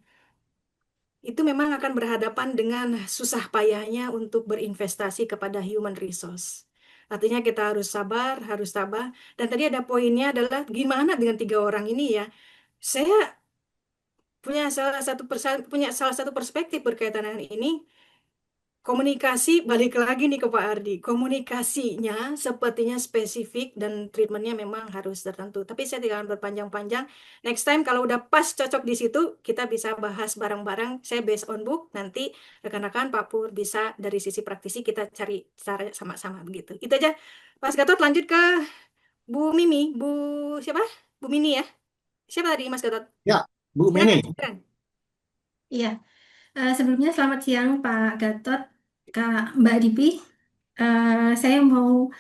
itu memang akan berhadapan dengan susah payahnya untuk berinvestasi kepada human resource. Artinya kita harus sabar, harus tabah. Dan tadi ada poinnya adalah gimana dengan 3 orang ini ya. Saya punya salah satu perspektif berkaitan dengan ini. Komunikasi, balik lagi nih ke Pak Ardi. Komunikasinya sepertinya spesifik dan treatmentnya memang harus tertentu. Tapi saya tidak akan berpanjang-panjang. Next time kalau udah pas cocok di situ, kita bisa bahas bareng-bareng. Saya based on book, nanti rekan-rekan Pak Pur bisa dari sisi praktisi kita cari cara sama-sama begitu. Itu aja. Mas Gatot lanjut ke Bu Mimi. Siapa? Bu Mini ya? Siapa tadi Mas Gatot? Ya, Bu Silakan, Mini. silakan. Iya, sebelumnya selamat siang Pak Gatot, Kak Mbak Dipi. Saya mau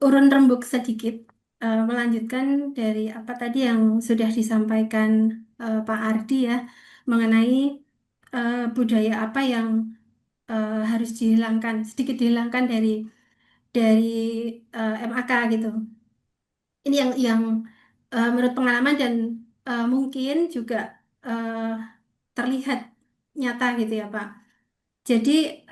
urun rembuk sedikit, melanjutkan dari apa tadi yang sudah disampaikan Pak Ardi ya, mengenai budaya apa yang harus dihilangkan, sedikit dihilangkan dari MAK gitu. Ini yang menurut pengalaman dan mungkin juga eh, terlihat nyata gitu ya Pak. Jadi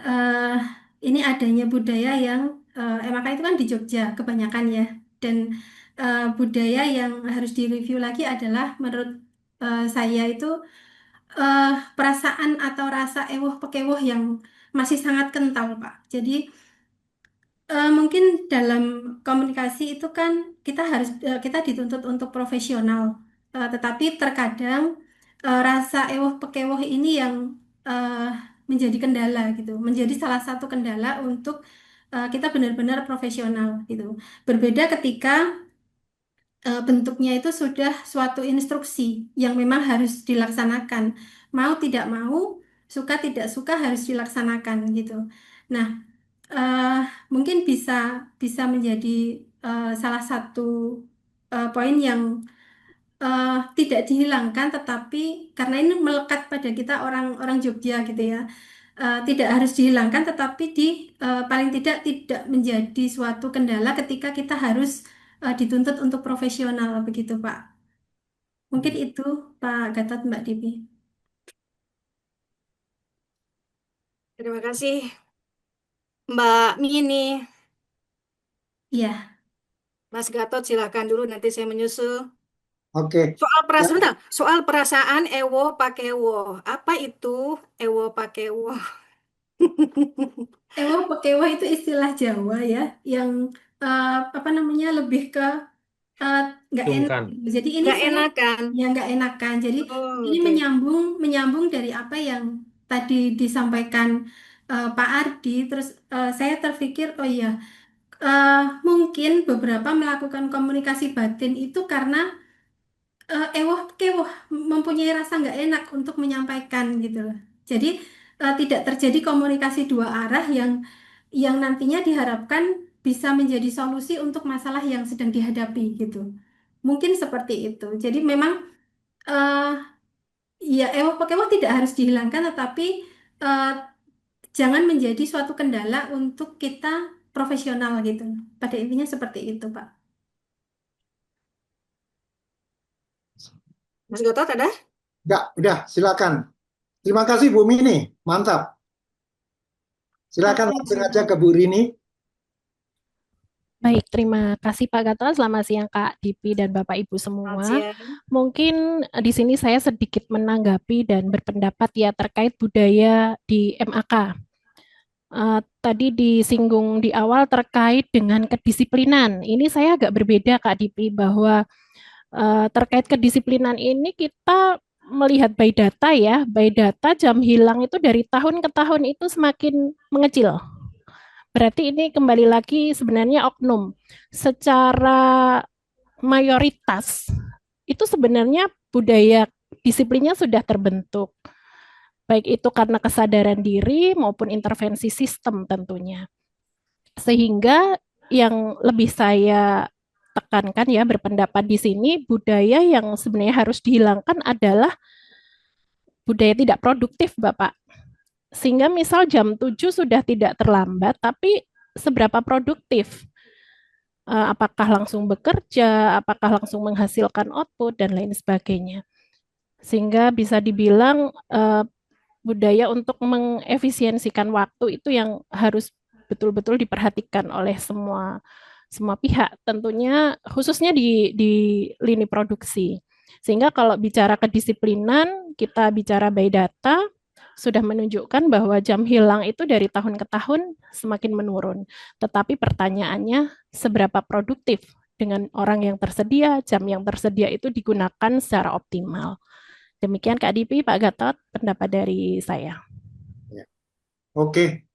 ini adanya budaya yang MAK itu kan di Jogja kebanyakan ya, dan budaya yang harus direview lagi adalah menurut saya itu perasaan atau rasa ewoh pekewoh yang masih sangat kental Pak. Jadi mungkin dalam komunikasi itu kan kita dituntut untuk profesional. Tetapi terkadang rasa ewoh pekewoh ini yang eh, menjadi kendala gitu, menjadi salah satu kendala untuk kita benar-benar profesional gitu. Berbeda ketika bentuknya itu sudah suatu instruksi yang memang harus dilaksanakan. Mau tidak mau, suka tidak suka harus dilaksanakan gitu. Nah, eh, mungkin bisa bisa menjadi salah satu poin yang tidak dihilangkan, tetapi karena ini melekat pada kita orang-orang Jogja gitu ya, tidak harus dihilangkan, tetapi paling tidak menjadi suatu kendala ketika kita harus dituntut untuk profesional begitu Pak. Mungkin itu Pak Gatot, Mbak Devi. Terima kasih Mbak Mini. Iya. Mas Gatot silahkan dulu, nanti saya menyusul. Oke. Soal perasaan ewo pakewo. Apa itu ewo pakewo? Ewo pekewo itu istilah Jawa ya, yang apa namanya lebih ke nggak enak. Sungkan. Jadi ini Nggak saya enakan. ya nggak enakan. Jadi Oh, ini oke. menyambung dari apa yang tadi disampaikan Pak Ardi, terus saya terpikir, oh iya, mungkin beberapa melakukan komunikasi batin itu karena ewoh kewoh mempunyai rasa nggak enak untuk menyampaikan gitu loh. Jadi tidak terjadi komunikasi dua arah yang nantinya diharapkan bisa menjadi solusi untuk masalah yang sedang dihadapi gitu. Mungkin seperti itu. Jadi memang eh ya ewoh pekewoh tidak harus dihilangkan, tetapi eh, jangan menjadi suatu kendala untuk kita profesional gitu. Pada intinya seperti itu, Pak. Mas Gatot ada? Enggak, udah, silakan. Terima kasih Bu Mini, mantap. Silakan Oke, langsung terima aja ke Bu Rini. Baik, terima kasih Pak Gatot. Selamat siang Kak Dipi dan Bapak Ibu Selamat semua. siang. Mungkin di sini saya sedikit menanggapi dan berpendapat ya terkait budaya di MAK. Tadi disinggung di awal terkait dengan kedisiplinan. Ini saya agak berbeda Kak Dipi bahwa terkait kedisiplinan ini kita melihat by data ya, by data jam hilang itu dari tahun ke tahun itu semakin mengecil. Berarti ini kembali lagi sebenarnya oknum. Secara mayoritas itu sebenarnya budaya disiplinnya sudah terbentuk. Baik itu karena kesadaran diri maupun intervensi sistem tentunya. Sehingga yang lebih saya tekankan ya berpendapat di sini budaya yang sebenarnya harus dihilangkan adalah budaya tidak produktif Bapak. Sehingga misal jam 7 sudah tidak terlambat, tapi seberapa produktif? Apakah langsung bekerja, apakah langsung menghasilkan output, dan lain sebagainya. Sehingga bisa dibilang budaya untuk mengefisiensikan waktu itu yang harus betul-betul diperhatikan oleh semua pihak, tentunya khususnya di lini produksi. Sehingga kalau bicara kedisiplinan, kita bicara by data, sudah menunjukkan bahwa jam hilang itu dari tahun ke tahun semakin menurun. Tetapi pertanyaannya, seberapa produktif dengan orang yang tersedia, jam yang tersedia itu digunakan secara optimal. Demikian Kak Dipi, Pak Gatot, pendapat dari saya. Oke,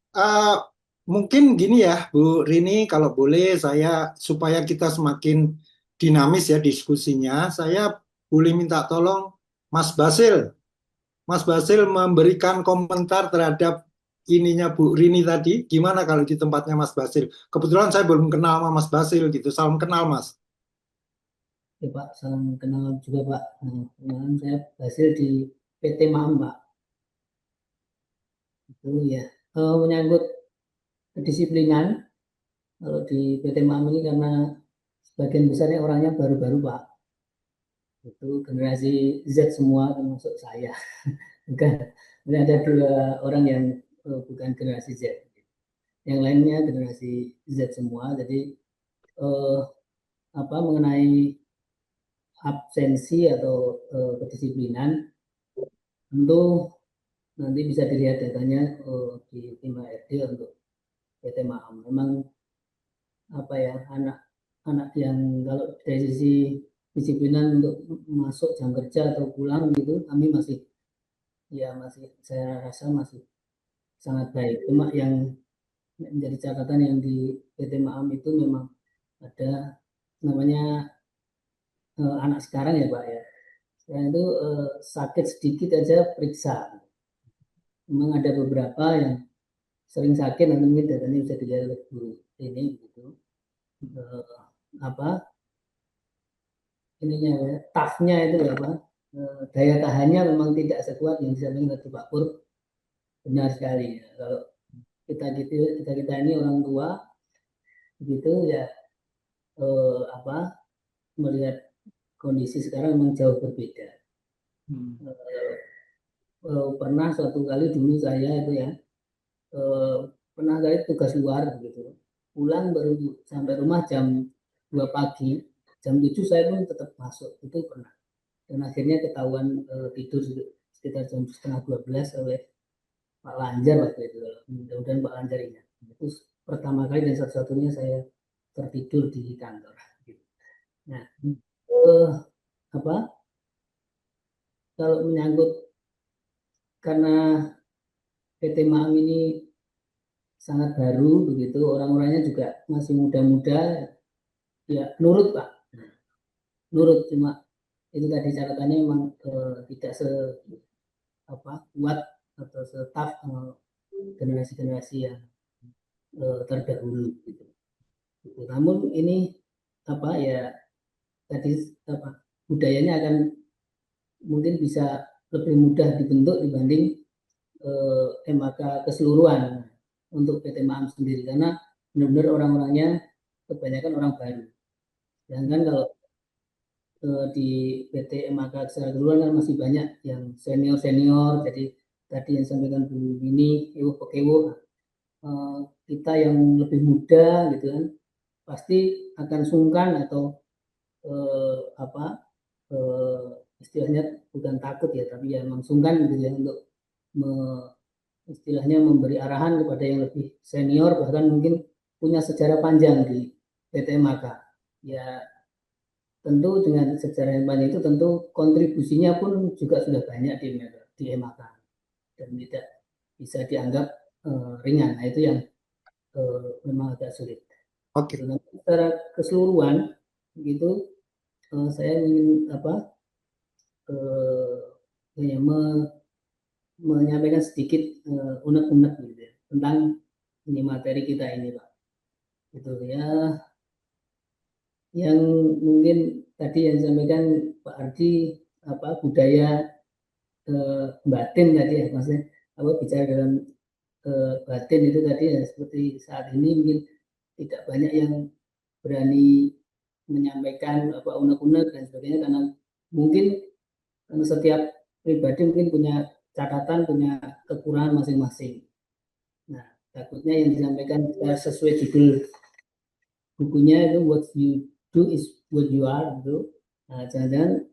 mungkin gini ya Bu Rini, kalau boleh saya supaya kita semakin dinamis ya diskusinya, saya boleh minta tolong Mas Basil. Mas Basil memberikan komentar terhadap ininya Bu Rini tadi. Gimana kalau di tempatnya Mas Basil? Kebetulan saya belum kenal sama Mas Basil gitu. Salam kenal Mas. Ya Pak, salam kenal juga Pak. Kenalan saya Basil di PT Maam Pak. Itu ya. Menyangkut kedisiplinan, kalau di PT Maam ini karena sebagian besarnya orangnya baru-baru Pak. Itu generasi Z semua termasuk saya. Bukan, ini ada 2 orang yang bukan generasi Z. Yang lainnya generasi Z semua. Jadi mengenai absensi atau kedisiplinan, tentu nanti bisa dilihat datanya di tim HRD untuk PT Maam. Memang anak yang kalau dari sisi disiplinan untuk masuk jam kerja atau pulang gitu, kami masih saya rasa masih sangat baik. Cuma yang menjadi catatan yang di PT Maam itu memang ada namanya anak sekarang ya Pak ya. Sekarang itu sakit sedikit aja periksa. Memang ada beberapa yang sering sakit, nanti mungkin datanya bisa dilihat oleh guru ini gitu. Ininya ya, tasnya itu ya Pak. Daya tahannya memang tidak sekuat yang disampaikan oleh Pak Pur. Benar sekali. Ya. Kalau kita ini orang tua begitu ya melihat kondisi sekarang memang jauh berbeda. Pernah suatu kali dulu saya itu ya pernah kali tugas luar gitu, pulang baru sampai rumah jam 2 pagi, jam 7 saya pun tetap masuk, itu pernah. Dan akhirnya ketahuan tidur sekitar jam setengah 12 oleh Pak Lanjar waktu itu. Mudah-mudahan Pak Lanjar ingat. Itu pertama kali dan satu-satunya saya tertidur di kantor. Nah, kalau menyangkut karena PT Maam ini sangat baru begitu, orang-orangnya juga masih muda-muda, ya nurut Pak, nurut, cuma itu tadi catatannya memang tidak kuat atau setaf generasi-generasi yang terdahulu gitu. Namun ini tadi budayanya akan mungkin bisa lebih mudah dibentuk dibanding MAK keseluruhan untuk PT Maam sendiri, karena benar-benar orang-orangnya kebanyakan orang baru. Sedangkan kalau di PT MAK secara keseluruhan kan masih banyak yang senior-senior, jadi tadi yang sampaikan Bu Mini, Ewo, kita yang lebih muda gitu kan, pasti akan sungkan atau istilahnya bukan takut ya, tapi ya memang sungkan gitu ya untuk istilahnya memberi arahan kepada yang lebih senior, bahkan mungkin punya sejarah panjang di PT MAK. Ya tentu dengan sejarah yang panjang itu tentu kontribusinya pun juga sudah banyak di MAK dan tidak bisa dianggap ringan. Nah itu yang memang agak sulit. Oke. Secara keseluruhan gitu, saya ingin menyampaikan sedikit unek-unek gitu ya, tentang ini materi kita ini Pak. Gitu ya. Yang mungkin tadi yang disampaikan Pak Ardi budaya batin tadi ya, maksudnya bicara dalam batin itu tadi ya, seperti saat ini mungkin tidak banyak yang berani menyampaikan unek-unek dan sebagainya, karena mungkin setiap pribadi mungkin punya catatan, punya kekurangan masing-masing. Nah, takutnya yang disampaikan sesuai judul bukunya itu what you do is what you are gitu. Nah, jangan-jangan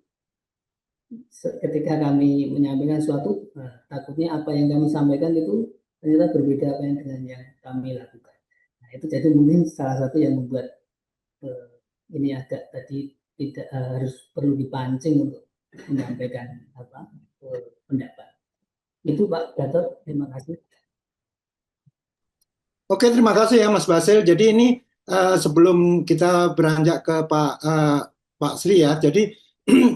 ketika kami menyampaikan suatu, takutnya apa yang kami sampaikan itu ternyata berbeda apa yang dengan yang kami lakukan. Nah, itu jadi mungkin salah satu yang membuat ini agak tadi tidak harus perlu dipancing untuk menyampaikan pendapat. Itu Pak Gatot, terima kasih. Oke, terima kasih ya Mas Basil. Jadi ini sebelum kita beranjak ke Pak Sri ya, jadi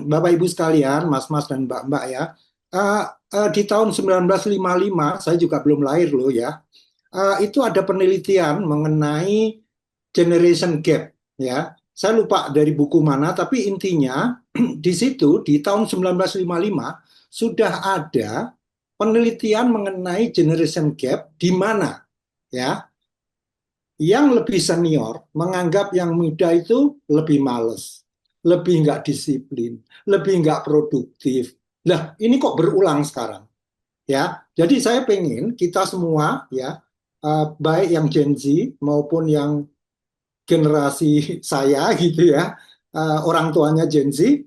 Bapak Ibu sekalian, Mas-mas dan Mbak-mbak ya, di tahun 1955, saya juga belum lahir loh ya, itu ada penelitian mengenai generation gap ya. Saya lupa dari buku mana, tapi intinya di situ di tahun 1955 sudah ada penelitian mengenai generation gap, di mana ya yang lebih senior menganggap yang muda itu lebih males, lebih nggak disiplin, lebih nggak produktif. Nah, ini kok berulang sekarang ya. Jadi saya pengen kita semua ya, baik yang Gen Z maupun yang generasi saya gitu ya, orang tuanya Gen Z,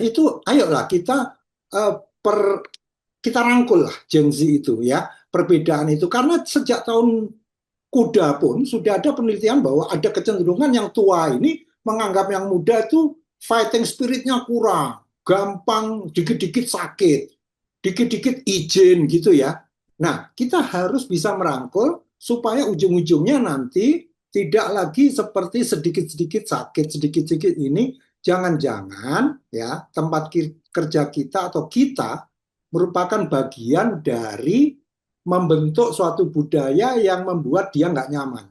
itu ayolah kita kita rangkul lah Gen Z itu ya, perbedaan itu, karena sejak tahun kuda pun sudah ada penelitian bahwa ada kecenderungan yang tua ini menganggap yang muda itu fighting spiritnya kurang, gampang dikit-dikit sakit, dikit-dikit izin gitu ya. Nah, kita harus bisa merangkul supaya ujung-ujungnya nanti tidak lagi seperti sedikit-sedikit sakit, sedikit-sedikit ini. Jangan-jangan ya tempat kerja kita atau kita merupakan bagian dari membentuk suatu budaya yang membuat dia nggak nyaman.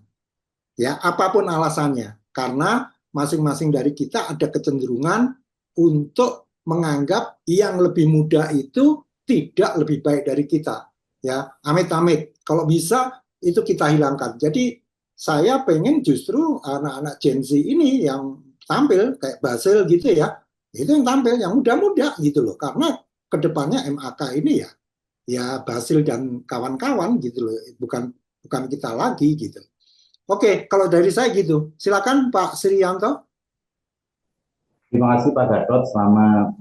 Ya, apapun alasannya. Karena masing-masing dari kita ada kecenderungan untuk menganggap yang lebih muda itu tidak lebih baik dari kita. Ya, amit-amit. Kalau bisa itu kita hilangkan. Jadi saya pengen justru anak-anak Gen Z ini yang tampil kayak Basil gitu ya, itu yang tampil yang muda-muda gitu loh. Karena kedepannya MAK ini ya Basil dan kawan-kawan gitu loh, bukan kita lagi gitu. Oke, kalau dari saya gitu. Silakan Pak Sriyanto. Terima kasih Pak Gatot. Selamat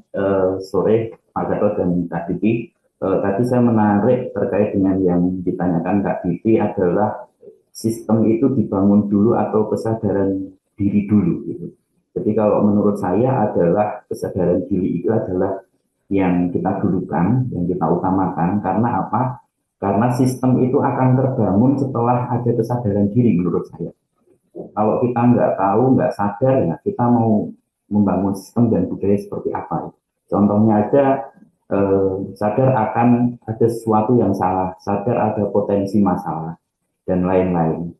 sore Pak Gatot dan Kak Diki. Tadi saya menarik terkait dengan yang ditanyakan Kak Diki adalah sistem itu dibangun dulu atau kesadaran diri dulu gitu. Jadi kalau menurut saya adalah kesadaran diri itu adalah yang kita dulukan, yang kita utamakan, karena apa? Karena sistem itu akan terbangun setelah ada kesadaran diri menurut saya. Kalau kita nggak tahu, nggak sadar, ya kita mau membangun sistem dan budaya seperti apa. Contohnya aja, sadar akan ada sesuatu yang salah, sadar ada potensi masalah, dan lain-lain.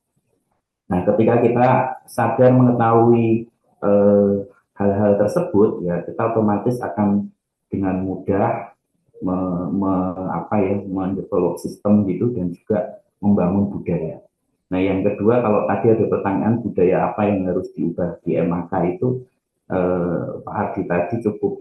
Nah, ketika kita sadar mengetahui hal-hal tersebut, ya kita otomatis akan dengan mudah mendevelop sistem gitu dan juga membangun budaya. Nah, yang kedua, kalau tadi ada pertanyaan budaya apa yang harus diubah di MAK itu, Pak Ardi tadi cukup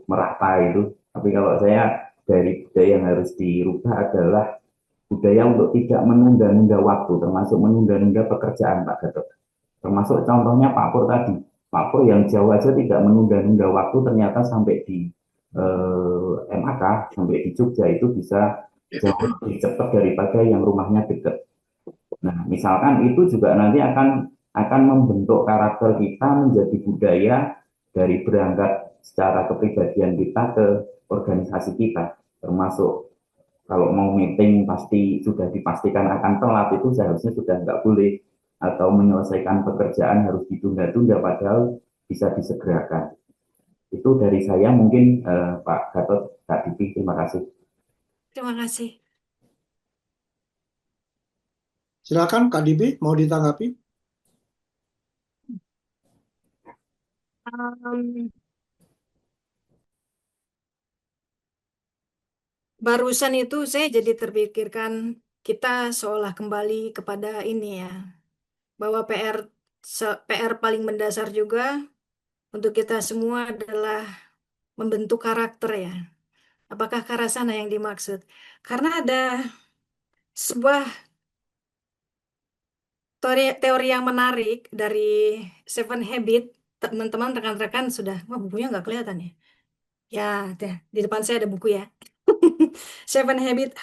merata itu. Tapi kalau saya dari budaya yang harus dirubah adalah budaya untuk tidak menunda-nunda waktu, termasuk menunda-nunda pekerjaan, Pak Gatot. Termasuk contohnya Pak Pur tadi. Pak Pur yang jauh aja tidak menunda-nunda waktu, ternyata sampai di MAK, sampai di Jogja itu bisa jauh lebih cepat daripada yang rumahnya dekat. Nah, misalkan itu juga nanti akan membentuk karakter kita menjadi budaya dari berangkat secara kepribadian kita ke organisasi kita, termasuk kalau mau meeting pasti sudah dipastikan akan telat, itu seharusnya sudah nggak boleh, atau menyelesaikan pekerjaan harus ditunda-tunda padahal bisa disegerakan. Itu dari saya mungkin Pak Gatot, Kak Diki, terima kasih. Terima kasih. Silakan Kak Dibi, mau ditanggapi? Barusan itu saya jadi terpikirkan kita seolah kembali kepada ini ya, bahwa PR paling mendasar juga untuk kita semua adalah membentuk karakter ya. Apakah ke arah sana yang dimaksud? Karena ada sebuah teori yang menarik dari Seven Habit, teman-teman rekan-rekan sudah, wah bukunya nggak kelihatan ya. Ya, di depan saya ada buku ya. Seven Habit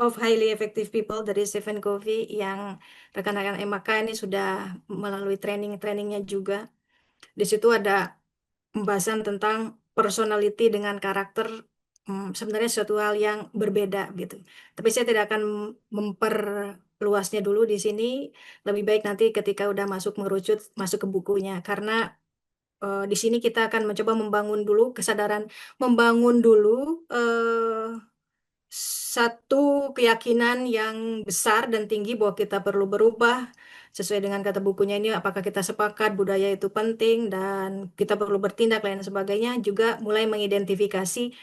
of Highly Effective People dari Stephen Covey yang rekan-rekan MAK ini sudah melalui trainingnya juga. Di situ ada pembahasan tentang personality dengan karakter, sebenarnya suatu hal yang berbeda gitu. Tapi saya tidak akan memperluasnya dulu di sini. Lebih baik nanti ketika udah mengerucut masuk ke bukunya, karena di sini kita akan mencoba membangun dulu kesadaran, membangun dulu satu keyakinan yang besar dan tinggi bahwa kita perlu berubah sesuai dengan kata bukunya ini. Apakah kita sepakat budaya itu penting dan kita perlu bertindak lain sebagainya, juga mulai mengidentifikasi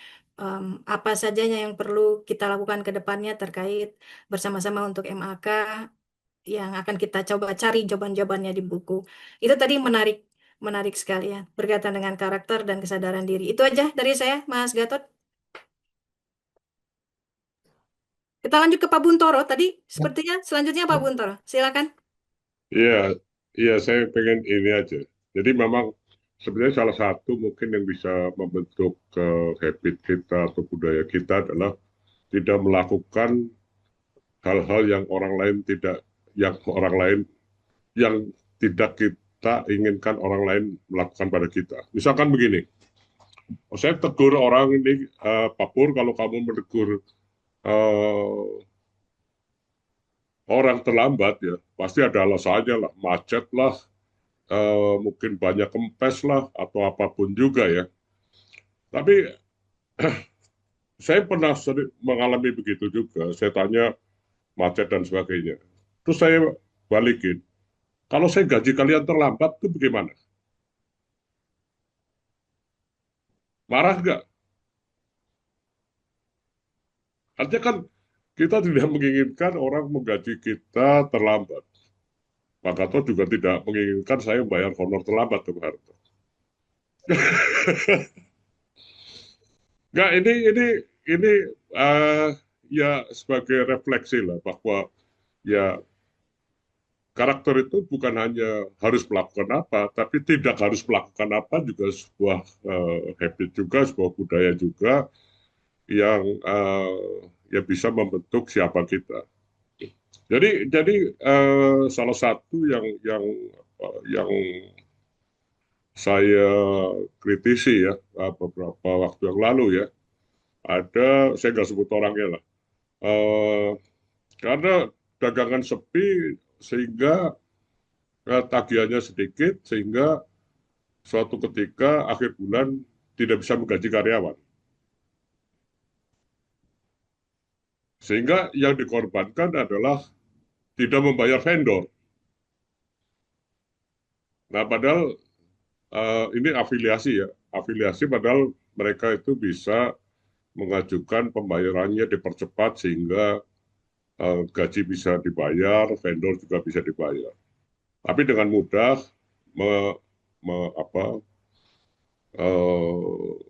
apa sajanya yang perlu kita lakukan ke depannya terkait bersama-sama untuk MAK yang akan kita coba cari jawaban-jawabannya di buku. Itu tadi menarik sekali ya, berkaitan dengan karakter dan kesadaran diri. Itu aja dari saya, Mas Gatot. Kita lanjut ke Pak Buntoro. Tadi sepertinya selanjutnya Pak Buntoro. Silakan. Iya, saya pengen ini aja. Jadi memang sebenarnya salah satu mungkin yang bisa membentuk habit kita atau budaya kita adalah tidak melakukan hal-hal yang tidak kita inginkan orang lain melakukan pada kita. Misalkan begini, saya tegur orang ini, Pak Pur, kalau kamu menegur orang terlambat ya pasti ada alasannya lah, macet lah, mungkin banyak kempes lah atau apapun juga ya. Tapi saya pernah mengalami begitu juga. Saya tanya macet dan sebagainya. Terus saya balikin, kalau saya gaji kalian terlambat itu bagaimana? Marah nggak? Artinya kan kita tidak menginginkan orang menggaji kita terlambat. Pak Gatot juga tidak menginginkan saya membayar honor terlambat ke Pak Harto. Nggak, ini ya sebagai refleksi lah bahwa ya karakter itu bukan hanya harus melakukan apa, tapi tidak harus melakukan apa juga sebuah habit juga, sebuah budaya juga yang ya bisa membentuk siapa kita. Jadi salah satu yang saya kritisi ya beberapa waktu yang lalu ya, ada, saya nggak sebut orangnya lah, karena dagangan sepi sehingga tagihannya sedikit, sehingga suatu ketika akhir bulan tidak bisa menggaji karyawan. Sehingga yang dikorbankan adalah tidak membayar vendor. Nah, padahal ini afiliasi ya, afiliasi padahal mereka itu bisa mengajukan pembayarannya dipercepat sehingga gaji bisa dibayar, vendor juga bisa dibayar. Tapi dengan mudah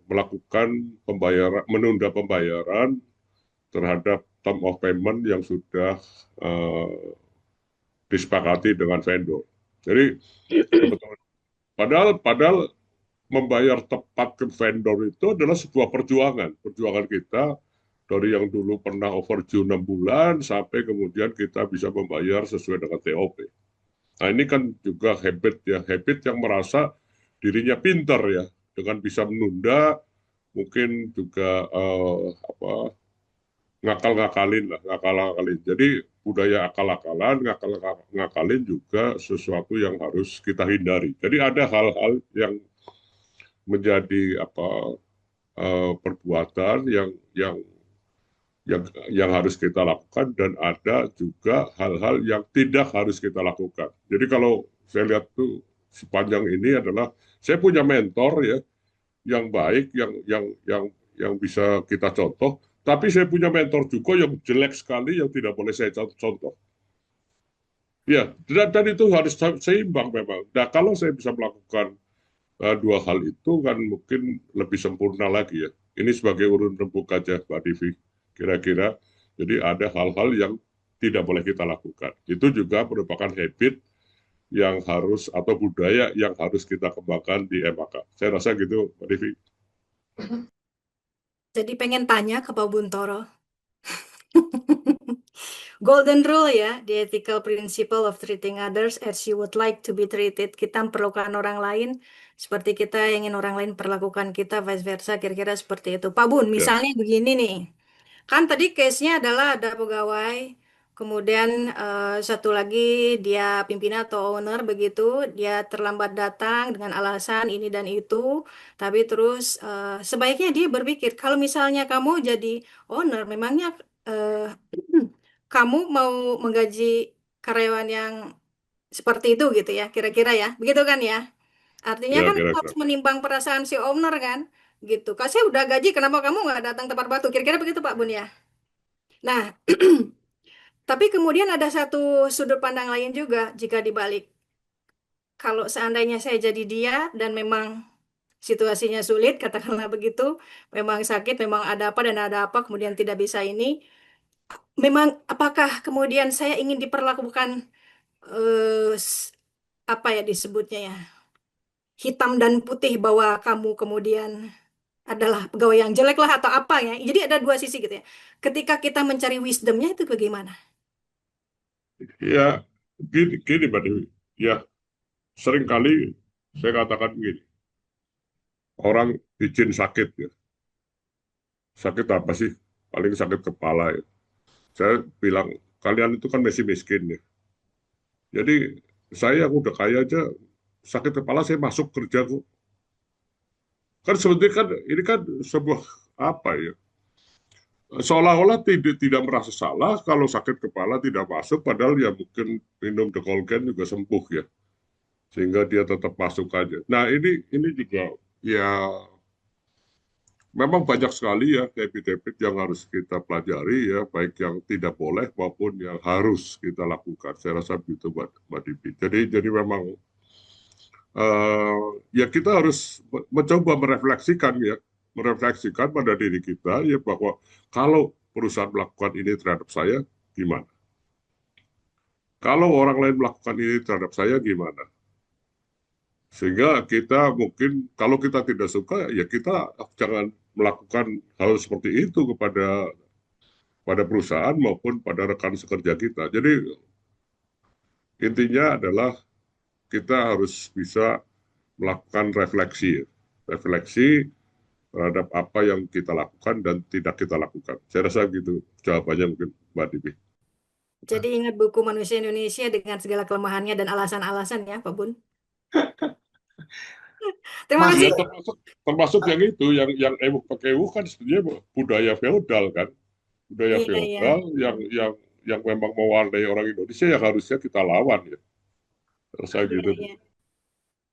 melakukan pembayaran, menunda pembayaran terhadap term of payment yang sudah disepakati dengan vendor. Jadi padahal membayar tepat ke vendor itu adalah sebuah perjuangan kita dari yang dulu pernah overdue 6 bulan sampai kemudian kita bisa membayar sesuai dengan TOP. Nah, ini kan juga habit yang merasa dirinya pintar ya, dengan bisa menunda, mungkin juga ngakal-ngakalin. Jadi budaya akal-akalan, ngakalin juga sesuatu yang harus kita hindari. Jadi ada hal-hal yang menjadi perbuatan yang harus kita lakukan, dan ada juga hal-hal yang tidak harus kita lakukan. Jadi kalau saya lihat tuh sepanjang ini adalah saya punya mentor ya yang baik, yang bisa kita contoh, tapi saya punya mentor juga yang jelek sekali yang tidak boleh saya contoh. Ya, dan itu harus seimbang memang. Nah, kalau saya bisa melakukan dua hal itu kan mungkin lebih sempurna lagi ya. Ini sebagai urun rembuk aja, Mbak Divi, kira-kira. Jadi ada hal-hal yang tidak boleh kita lakukan. Itu juga merupakan habit yang harus, atau budaya yang harus kita kembangkan di MAK. Saya rasa gitu, Mbak Divi. Jadi pengen tanya ke Pak Buntoro. Golden rule ya, the ethical principle of treating others as you would like to be treated. Kita memperlakukan orang lain seperti kita ingin orang lain perlakukan kita, vice versa, kira-kira seperti itu. Pak Bun, misalnya begini nih, kan tadi case-nya adalah ada pegawai, kemudian satu lagi dia pimpinan atau owner begitu, dia terlambat datang dengan alasan ini dan itu, tapi terus sebaiknya dia berpikir, kalau misalnya kamu jadi owner, memangnya kamu mau menggaji karyawan yang seperti itu gitu ya, kira-kira ya, begitu kan ya? Artinya Ya, kan kira-kira. harus menimbang perasaan si owner kan, gitu. Kalau saya udah gaji, kenapa kamu nggak datang tepat waktu? Kira-kira begitu Pak Bun ya. Nah, tapi kemudian ada satu sudut pandang lain juga jika dibalik. Kalau seandainya saya jadi dia dan memang situasinya sulit, katakanlah begitu, memang sakit, memang ada apa dan ada apa, kemudian tidak bisa ini, memang apakah kemudian saya ingin diperlakukan apa ya disebutnya ya, hitam dan putih, bahwa kamu kemudian adalah pegawai yang jelek lah atau apa ya. Jadi ada dua sisi gitu ya. Ketika kita mencari wisdomnya itu bagaimana? Ya, gini Mbak Dewi. Ya, seringkali saya katakan begini. Orang izin sakit ya. Sakit apa sih? Paling sakit kepala ya. Saya bilang, kalian itu kan masih miskin ya. Jadi saya yang udah kaya aja sakit kepala saya masuk kerja kok. Kan sebenarnya kan ini kan sebuah apa ya? Seolah-olah tidak merasa salah kalau sakit kepala tidak masuk, padahal ya mungkin minum Dekolgen juga sembuh ya, sehingga dia tetap masuk aja. Nah ini juga ya memang banyak sekali ya habit-habit yang harus kita pelajari ya, baik yang tidak boleh maupun yang harus kita lakukan. Saya rasa begitu Mbak Divi. Jadi memang ya kita harus mencoba merefleksikan pada diri kita ya, bahwa kalau perusahaan melakukan ini terhadap saya gimana? Kalau orang lain melakukan ini terhadap saya gimana? Sehingga kita mungkin kalau kita tidak suka ya kita jangan melakukan hal seperti itu kepada perusahaan maupun pada rekan sekerja kita. Jadi intinya adalah kita harus bisa melakukan refleksi terhadap apa yang kita lakukan dan tidak kita lakukan. Saya rasa gitu jawabannya mungkin Mbak Dibi. Jadi ingat buku Manusia Indonesia dengan segala kelemahannya dan alasan-alasan ya, Pak Bun. Terima Mas, kasih. Ya termasuk yang itu, yang ewuk pakai ewuk kan sebenarnya budaya feodal kan, budaya Iya, iya. feodal yang memang mewarnai orang Indonesia yang harusnya kita lawan ya. Rasa Iya, gitu. iya.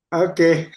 Oke,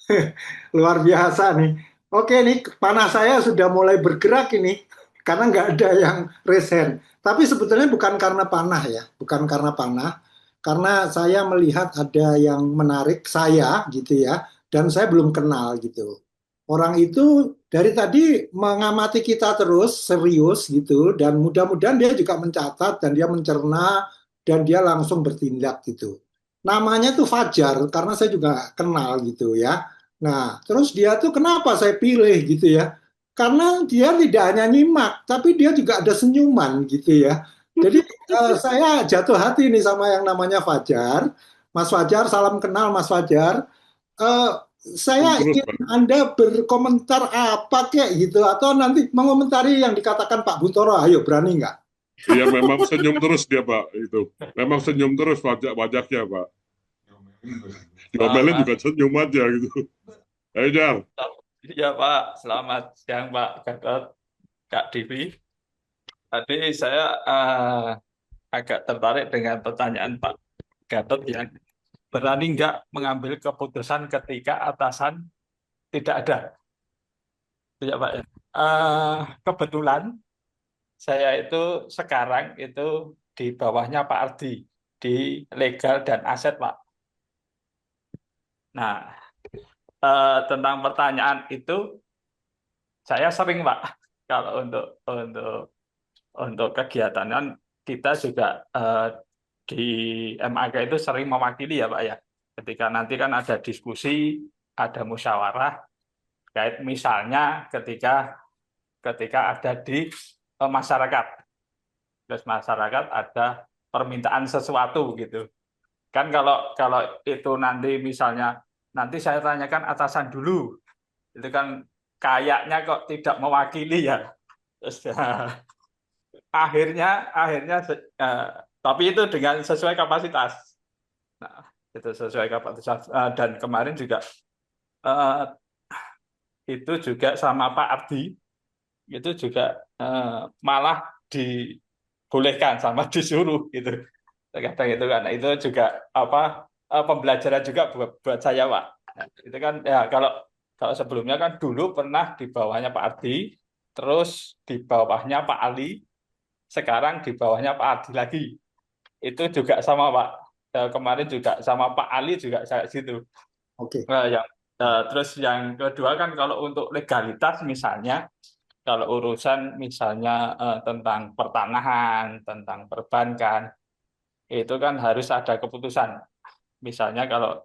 luar biasa nih. Oke nih, panah saya sudah mulai bergerak ini, karena nggak ada yang raise hand. Tapi sebetulnya bukan karena panah ya, bukan karena panah, karena saya melihat ada yang menarik saya gitu ya, dan saya belum kenal gitu. Orang itu dari tadi mengamati kita terus serius gitu, dan mudah-mudahan dia juga mencatat dan dia mencerna dan dia langsung bertindak gitu. Namanya tuh Fajar karena saya juga kenal gitu ya. Nah, terus dia tuh kenapa saya pilih gitu ya? Karena dia tidak hanya nyimak, tapi dia juga ada senyuman gitu ya. Jadi saya jatuh hati nih sama yang namanya Fajar. Mas Fajar, salam kenal Mas Fajar. Eh, saya Terus, ingin Pak. Anda berkomentar apa kayak gitu, atau nanti mengomentari yang dikatakan Pak Buntoro. Ayo, berani nggak? Iya memang senyum terus dia Pak itu. Memang senyum terus wajaknya Pak. Diomelin juga senyum aja gitu. Ayo Jar. Iya Pak, selamat siang Pak Gatot, Kak Divi. Tadi saya agak tertarik dengan pertanyaan Pak Gatot yang berani nggak mengambil keputusan ketika atasan tidak ada. Ya Pak. Kebetulan saya itu sekarang itu di bawahnya Pak Ardi di legal dan aset Pak. Nah, tentang pertanyaan itu saya sering Pak kalau untuk kegiatan kita juga di MAK itu sering mewakili ya Pak ya. Ketika nanti kan ada diskusi, ada musyawarah, kayak misalnya ketika ada di masyarakat, terus masyarakat ada permintaan sesuatu gitu. Kan kalau itu nanti misalnya nanti saya tanyakan atasan dulu, itu kan kayaknya kok tidak mewakili ya. Terus, akhirnya tapi itu dengan sesuai kapasitas. Nah, itu sesuai kapasitas dan kemarin juga itu juga sama Pak Ardi itu juga malah dibolehkan sama disuruh gitu. Kadang itu kan itu juga pembelajaran juga buat saya Pak. Nah, itu kan ya kalau sebelumnya kan dulu pernah di bawahnya Pak Ardi, terus di bawahnya Pak Ali, sekarang di bawahnya Pak Ardi lagi. Itu juga sama Pak. Kemarin juga sama Pak Ali juga saya situ. Oke. Terus yang kedua kan kalau untuk legalitas misalnya, kalau urusan misalnya tentang pertanahan, tentang perbankan, itu kan harus ada keputusan. Misalnya kalau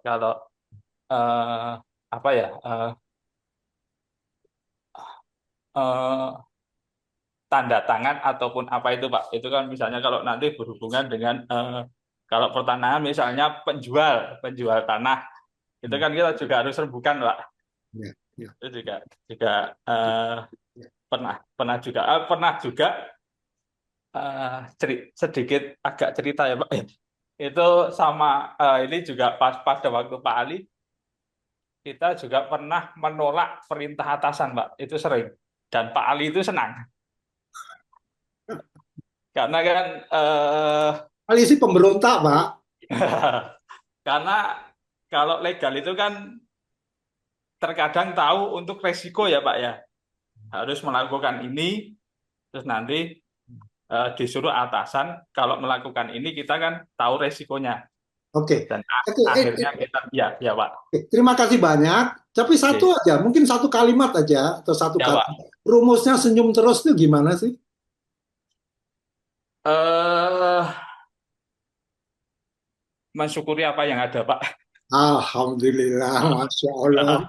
tanda tangan ataupun apa itu Pak, itu kan misalnya kalau nanti berhubungan dengan kalau pertanahan misalnya penjual tanah, itu kan kita juga harus rembukan Pak. Ya, ya. Itu juga pernah juga sedikit agak cerita ya Pak. Itu sama ini juga pas pada waktu Pak Ali kita juga pernah menolak perintah atasan Pak, itu sering, dan Pak Ali itu senang karena kan Ali sih pemberontak Pak. karena kalau legal itu kan terkadang tahu untuk resiko ya Pak ya, harus melakukan ini, terus nanti disuruh atasan kalau melakukan ini kita kan tahu resikonya. Oke. Dan akhirnya kita ya Pak. Terima kasih banyak. Tapi satu aja, mungkin satu kalimat aja atau satu Ya, kata. Pak. Rumusnya senyum terus itu gimana sih? Mensyukuri apa yang ada Pak. Alhamdulillah, Masya Allah.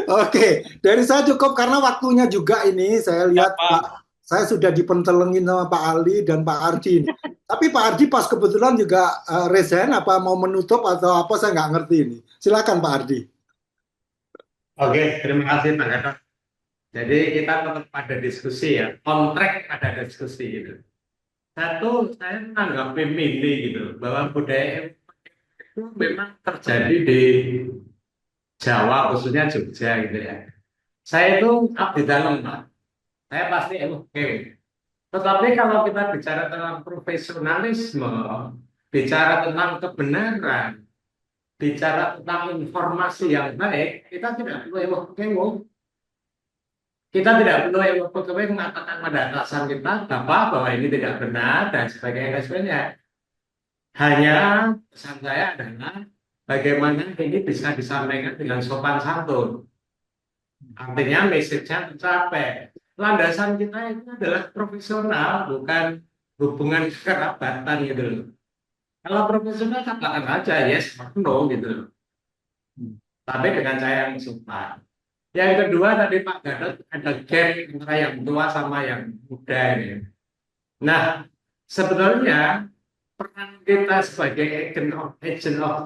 Oke, dari saya cukup karena waktunya juga ini. Saya lihat Pak, saya sudah dipentelengin sama Pak Ali dan Pak Ardi. Tapi Pak Ardi pas kebetulan juga resign, apa mau menutup atau apa saya nggak ngerti ini. Silakan Pak Ardi. Oke, terima kasih Pak Gatot. Jadi kita tetap ada diskusi ya, on track ada diskusi gitu. Satu, saya menanggapi Mili gitu, bahwa budaya itu memang terjadi di Jawa, khususnya Jogja gitu ya. Saya itu abdi dalam, Pak. Saya pasti oke. Tetapi kalau kita bicara tentang profesionalisme, bicara tentang kebenaran, bicara tentang informasi yang baik, kita tidak perlu ewok-ewok. Kita tidak perlu ewok-ewok mengatakan pada atasan kita bahwa ini tidak benar dan sebagainya. Hanya pesan saya adalah bagaimana ini bisa disampaikan dengan sopan santun. Artinya message-nya tercapai. Landasan kita itu adalah profesional, bukan hubungan kerabatan gitu loh. Kalau profesional katakan aja yes or no gitu loh. Tapi dengan cara yang sopan. Yang kedua tadi Pak Gatot ada gap antara yang tua sama yang muda ini. Nah, sebetulnya peran kita sebagai agent of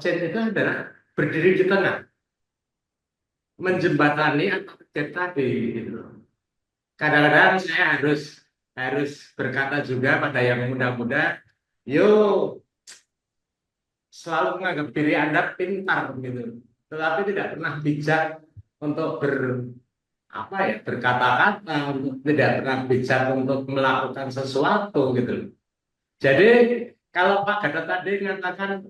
change itu adalah berdiri di tengah, menjembatani atau gap tadi gitu. Kadang-kadang saya harus berkata juga pada yang muda-muda, yuk selalu menganggap diri Anda pintar gitu, tetapi tidak pernah bijak untuk berkata-kata, tidak pernah bijak untuk melakukan sesuatu gitu. Jadi kalau Pak Gatot tadi mengatakan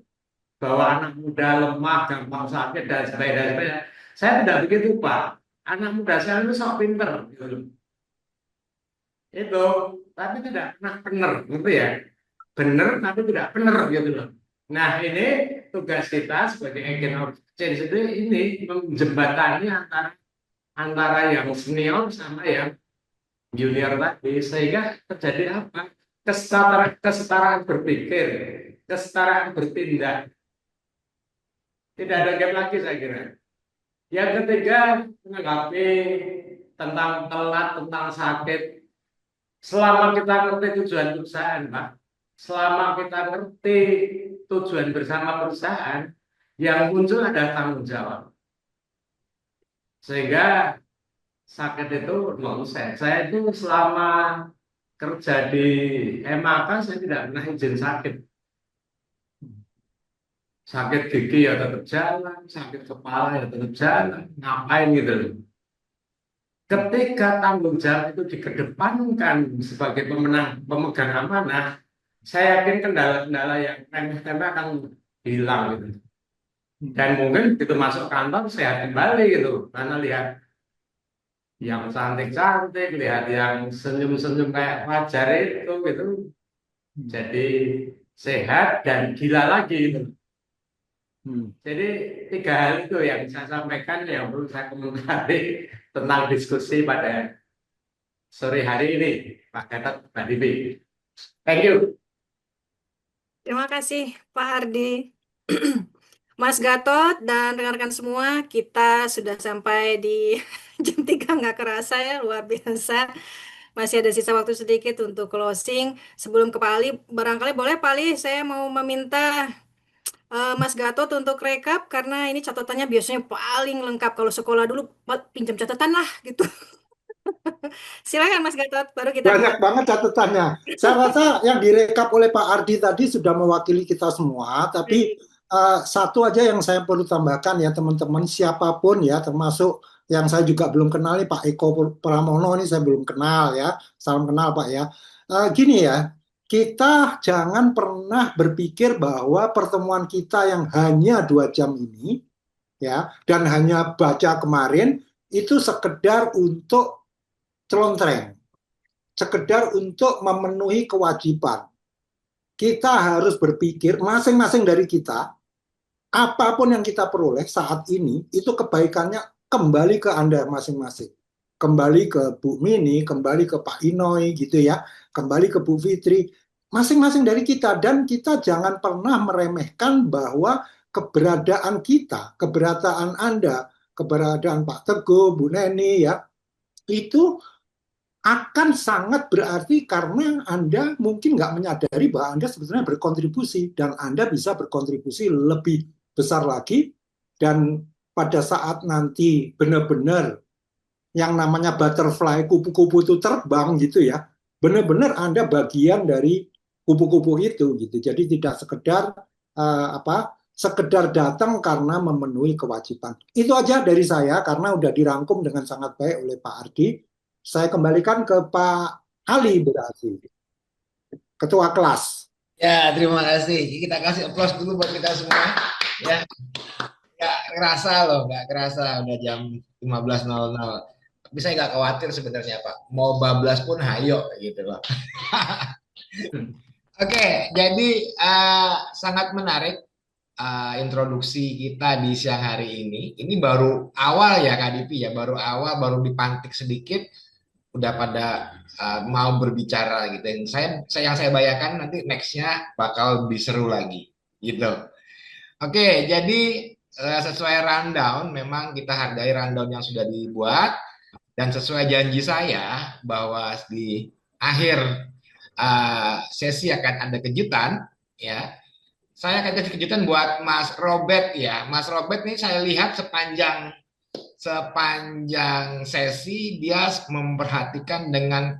bahwa anak muda lemah, gampang sakit dan sebagainya, saya tidak begitu Pak. Anak muda saya itu sok pinter gitu. Itu, tapi tidak pernah benar, gitu ya. Benar tapi tidak benar gitu loh. Nah ini tugas kita sebagai agent of change itu ini menjembatani antara yang senior sama yang junior tadi, sehingga terjadi apa? Kesetaraan berpikir, kesetaraan bertindak. Tidak ada gap lagi saya kira. Yang ketiga menanggapi tentang telat, tentang sakit. Selama kita ngerti tujuan perusahaan, Pak, selama kita ngerti tujuan bersama perusahaan, yang muncul ada tanggung jawab. Sehingga sakit itu nonsen. Saya itu selama kerja di MAK saya tidak pernah izin sakit. Sakit gigi ya tetap jalan, sakit kepala ya tetap jalan. Ngapain gitu loh. Ketika tanggung jawab itu dikedepankan sebagai pemegang amanah, saya yakin kendala-kendala yang remeh-temeh akan hilang gitu. Dan mungkin begitu masuk kantor sehat kembali gitu, karena lihat yang cantik-cantik, lihat yang senyum-senyum kayak wajar itu gitu, jadi sehat dan gila lagi gitu. Jadi 3 hal itu yang saya sampaikan yang perlu saya komentari tentang diskusi pada sore hari ini, Pak Gatot, Mbak Dibi. Thank you. Terima kasih Pak Hardi. Mas Gatot dan rekan-rekan semua, kita sudah sampai di jam 3 nggak kerasa ya, luar biasa. Masih ada sisa waktu sedikit untuk closing. Sebelum ke Pak Ali, barangkali boleh Pak Ali, saya mau meminta Mas Gatot untuk rekap, karena ini catatannya biasanya paling lengkap. Kalau sekolah dulu, pinjam catatan lah gitu. Silakan Mas Gatot, baru kita Banyak banget catatannya. Saya rasa yang direkap oleh Pak Ardi tadi sudah mewakili kita semua, tapi satu aja yang saya perlu tambahkan ya teman-teman, siapapun ya, termasuk yang saya juga belum kenal nih, Pak Eko Pramono ini saya belum kenal ya, salam kenal Pak ya. Gini ya, kita jangan pernah berpikir bahwa pertemuan kita yang hanya 2 jam ini ya, dan hanya baca kemarin itu sekedar untuk celontreng, sekedar untuk memenuhi kewajiban. Kita harus berpikir masing-masing dari kita, apapun yang kita peroleh saat ini, itu kebaikannya kembali ke Anda masing-masing. Kembali ke Bu Mini, kembali ke Pak Inoy gitu ya, kembali ke Bu Fitri, masing-masing dari kita. Dan kita jangan pernah meremehkan bahwa keberadaan kita, keberadaan Anda, keberadaan Pak Teguh, Bu Neni ya, itu akan sangat berarti karena Anda mungkin nggak menyadari bahwa Anda sebetulnya berkontribusi, dan Anda bisa berkontribusi lebih besar lagi. Dan pada saat nanti benar-benar yang namanya butterfly, kupu-kupu itu terbang gitu ya. Benar-benar Anda bagian dari kupu-kupu itu gitu. Jadi tidak sekedar sekedar datang karena memenuhi kewajiban. Itu aja dari saya karena udah dirangkum dengan sangat baik oleh Pak Ardi. Saya kembalikan ke Pak Ali berarti, Ketua kelas. Ya, terima kasih. Kita kasih applause dulu buat kita semua. Ya, nggak kerasa loh, nggak kerasa udah jam 15.00. Tapi saya nggak khawatir sebenarnya Pak. Mau bablas pun hayo gitu loh. Oke, jadi sangat menarik introduksi kita di siang hari ini. Ini baru awal ya Kak Dipi ya, baru awal, baru dipantik sedikit, udah pada mau berbicara gitu. Yang saya bayangkan nanti nextnya bakal lebih seru lagi gitu. Oke, jadi sesuai rundown, memang kita hargai rundown yang sudah dibuat dan sesuai janji saya bahwa di akhir sesi akan ada kejutan ya. Saya akan kasih kejutan buat Mas Robert ya. Mas Robert ini saya lihat sepanjang sesi dia memperhatikan dengan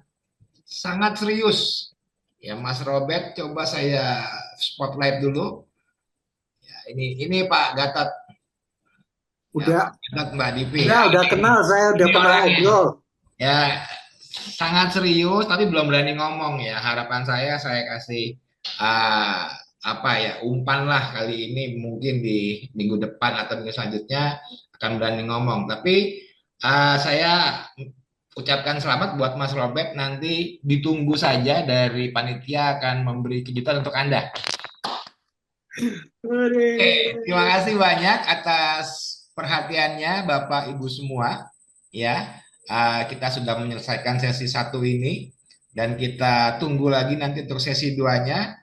sangat serius. Ya, Mas Robert, coba saya spotlight dulu. Ya, ini Pak Gatot. Udah. Ya, Gatot Mbak Divi. Udah kenal, saya udah pernah ngobrol. Ya, sangat serius tapi belum berani ngomong ya. Harapan saya kasih umpan lah kali ini, mungkin di minggu depan atau minggu selanjutnya akan berani ngomong. Tapi saya ucapkan selamat buat Mas Robert, nanti ditunggu saja dari panitia akan memberi kejutan untuk Anda. Oke, terima kasih banyak atas perhatiannya Bapak Ibu semua ya. Kita sudah menyelesaikan sesi 1 ini dan kita tunggu lagi nanti untuk sesi 2-nya.